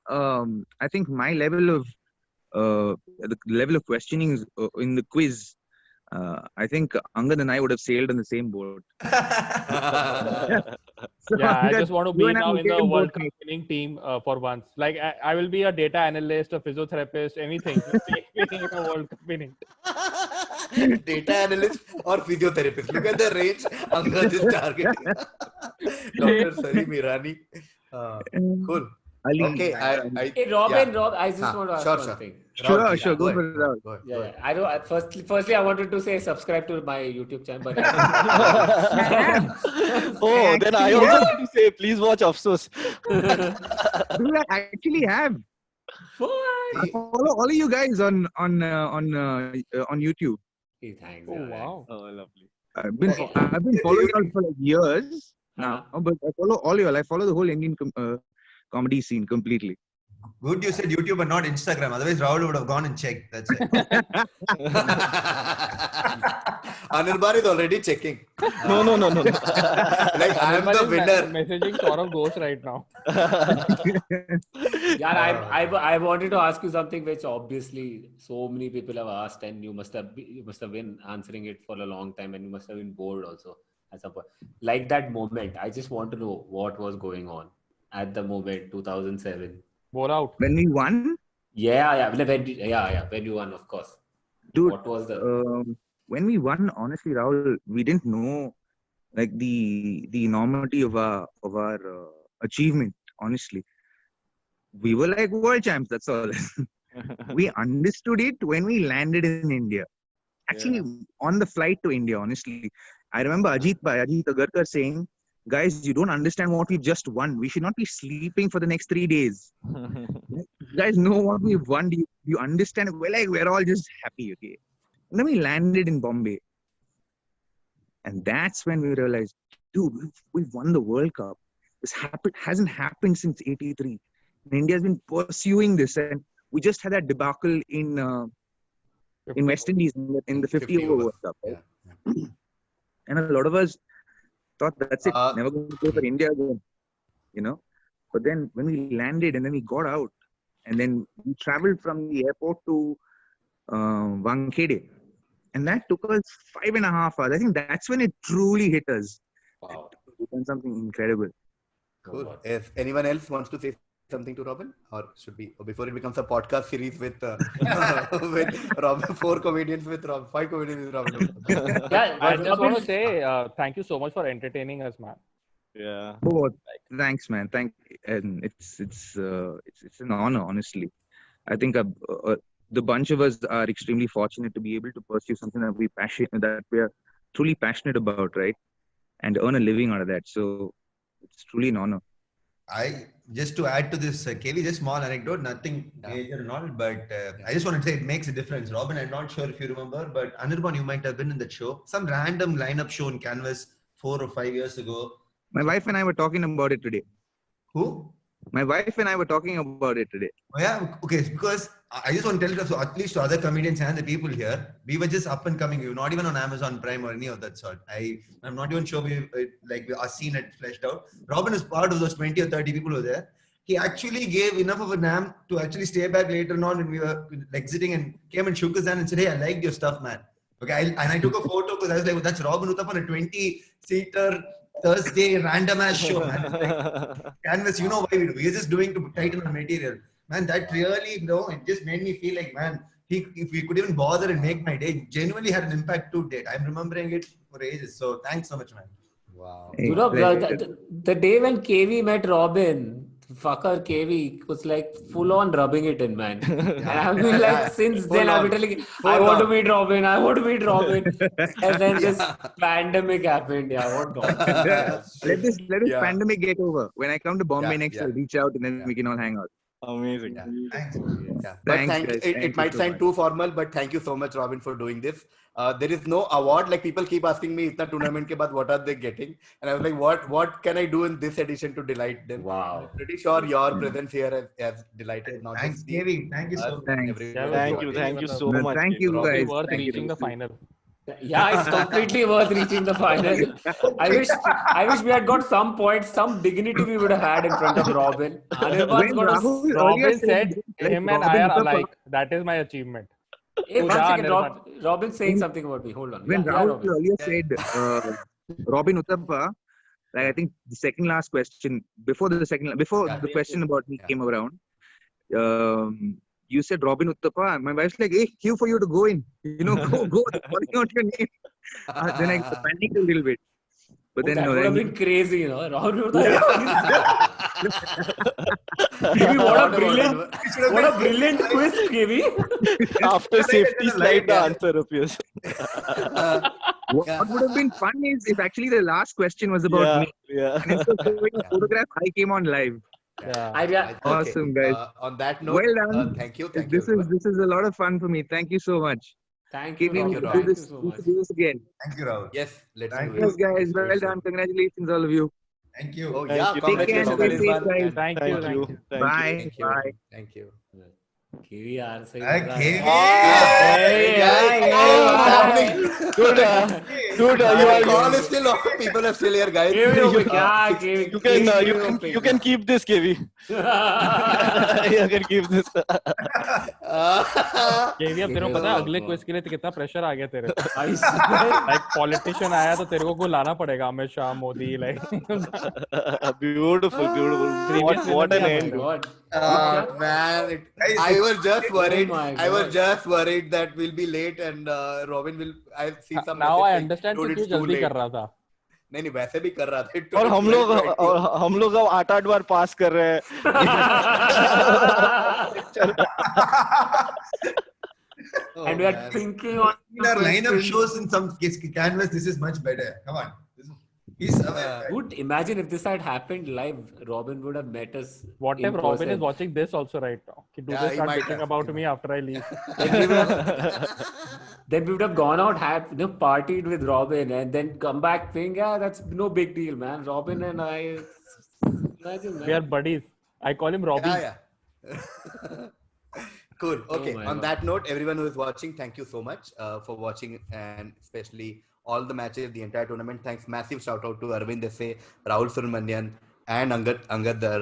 I think my level of questioning in the quiz, I think Angad and I would have sailed on the same boat. So I just want to be now in the World Cup winning team for once. Like I will be a data analyst, a physiotherapist, anything. Just take me in a World Cup winning. Data analyst or physiotherapist. Look at the range Angad is targeting. Dr. Salim Irani. Cool. Okay, Hey, Robin, I just want to ask something. Sure, go for it. Yeah. I know. Firstly, I wanted to say subscribe to my YouTube channel. But then I also want to say please watch Afsos. Dude, I actually have. I follow all of you guys on YouTube. Hey, thanks. Oh wow. Oh, lovely. I've been following you all for like years now, but I follow all you all. I follow the whole Indian comedy scene completely. Good you said YouTube and not Instagram. Otherwise, Rahul would have gone and checked. That's it. Anirban is already checking. No. Like I am the winner. Messaging Saurav Ghosh right now. Yeah, I wanted to ask you something which obviously so many people have asked, and you must have been answering it for a long time, and you must have been bored also at some point. Like that moment, I just want to know what was going on at the moment, 2007. Bore out. When we won? Yeah. When you won, of course. Dude, what was the... when we won, honestly, Rahul, we didn't know like the enormity of our achievement, honestly. We were like world champs, that's all. We understood it when we landed in India. Actually, on the flight to India, honestly. I remember Ajit Agarkar saying, guys, you don't understand what we've just won. We should not be sleeping for the next 3 days. You guys know what we've won. Do you understand? We're all just happy, okay? And then we landed in Bombay. And that's when we realized, dude, we've won the World Cup. This hasn't happened since '83. India's been pursuing this. And we just had that debacle in West Indies in the 50 over World Cup. Right? Yeah. And a lot of us thought that's it, never going to play for India again, But then when we landed and then we got out, and then we traveled from the airport to Wankhede, and that took us 5.5 hours. I think that's when it truly hit us. Wow. We've done something incredible. Cool. If anyone else wants to say something to Robin, or should we, before it becomes a podcast series with Robin, 4 comedians with Robin, 5 comedians with Robin. Yeah, I just want to say thank you so much for entertaining us, man. Yeah. Oh, thanks, man. And it's an honor, honestly. I think the bunch of us are extremely fortunate to be able to pursue something that we're truly passionate about, right? And earn a living out of that. So it's truly an honor. Just to add to this, KV, just small anecdote, nothing major and all, but I just want to say it makes a difference. Robin, I'm not sure if you remember, but Anirban, you might have been in that show. Some random lineup show in Canvas 4 or 5 years ago. My wife and I were talking about it today. Who? My wife and I were talking about it today. Oh, yeah, okay. Because I just want to tell you, so at least to other comedians and the people here, we were just up and coming. We were not even on Amazon Prime or any of that sort. I'm not even sure we our scene had fleshed out. Robin is part of those 20 or 30 people who were there. He actually gave enough of a damn to actually stay back later on when we were exiting and came and shook his hand and said, "Hey, I liked your stuff, man." Okay, I took a photo because I was like, "That's Robin Uthappan, a 20-seater Thursday random ass show, man." Like, canvas, you know why we do? We're just doing to tighten our material, man. That really, it just made me feel like, man, if we could even bother and make my day, genuinely had an impact to date. I'm remembering it for ages. So thanks so much, man. Wow. You know, the day when KV met Robin, fucker KV was like full on rubbing it in, man. And I've been like, since then, I've been telling, I want to meet Robin, I want to meet Robin. And then this pandemic happened. Yeah, what nonsense. Let this pandemic get over. When I come to Bombay next, I'll reach out and then we can all hang out. Amazing. Thanks. Yeah. But it might sound too formal, but thank you so much, Robin, for doing this. There is no award. Like, people keep asking me, "Itna tournament ke baad, what are they getting?" And I was like, "What can I do in this edition to delight them?" Wow. I'm pretty sure your presence here has delighted. Not Thanks, just Kevin. Thank you so much. Thank you so much. Thank you, Probably guys. worth Thank you. reaching the final. Yeah, it's completely worth reaching the final. I wish we had got some points, some dignity we would have had in front of Robin. Anirban's When got Rahul earlier Robin said like him and Robin I are Uthappa- alike. That is my achievement. Hey, one Yeah, second, Robin's saying something about me. Hold on. When Yeah, Rahul Robin. earlier said Robin Uthappa, like I think the second last question before the question about me came around, you said Robin Uthappa. My wife's like, "Hey, queue for you to go in. You know, go. They're calling out your name." Then I panicked a little bit. But then that no, would then have he- been crazy, you know. Rahul would Kiwi, what a brilliant quiz, Kiwi. After safety slide, the answer appears. What would have been fun is if actually the last question was about me. Yeah. And instead of showing a photograph, I came on live. Yeah. Awesome, guys. On that note, Well done. thank you. This is a lot of fun for me. Thank you so much. Thank you, We Robin. should do Thank you this. so We much. should do this again. Thank you, Rahul. Yes, let's Thank do Yes, it. guys. Well done. Congratulations, all of you. Thank you. Oh, Thank yeah. you. Congratulations, Take care. Stay safe, Anirban. guys. Thank you. Thank you. Bye. Thank you. Bye. Thank you. KV yaar, sahi Hey, mजा Kevin. आया. Hey, what's happening? Dude, The call is still on. People are still here, guys. KV, kya KV? you can keep this, KV. You can keep this. केवी, अब तेरे को पता है अगले quiz के लिए कितना प्रेशर आ गया तेरे पे? लाइक पॉलिटिशियन आया तो तेरे को लाना पड़ेगा, Amit Shah, Modi, like Beautiful. What an end. Man, I was just worried. I was just worried that we'll be late and Robin will. I see some. Now I message saying, understand "Dude, कि क्यों it's too जल्दी late." कर रहा था. नहीं वैसे भी कर रहा था. और हम लोग अब 8 बार पास कर रहे हैं. And we are thinking on Our lineup shows in some canvas. This is much better. Come on. Would imagine if this had happened live, Robin would have met us. What if Robin is watching this also right now? Do Yeah, they he start might thinking have. about me after I leave? Then we would have gone out, partied with Robin, and then come back saying, "Yeah, that's no big deal, man. Robin and I." Imagine, man. We are buddies. I call him Robbie. Yeah. Cool. Okay. my On God. that note, everyone who is watching, thank you so much for watching, and especially all the matches, the entire tournament. Thanks. Massive shout out to Aravind Desai, Rahul Subramanian, and Angad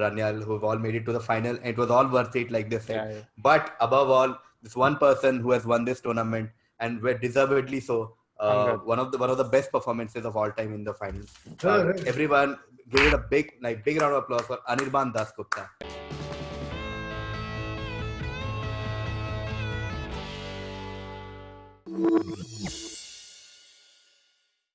Ranyal, who have all made it to the final. And it was all worth it, like they said. Yeah. But above all, this one person who has won this tournament, and were deservedly so. One of the best performances of all time in the finals. Everyone give it a big round of applause for Anirban Das Gupta.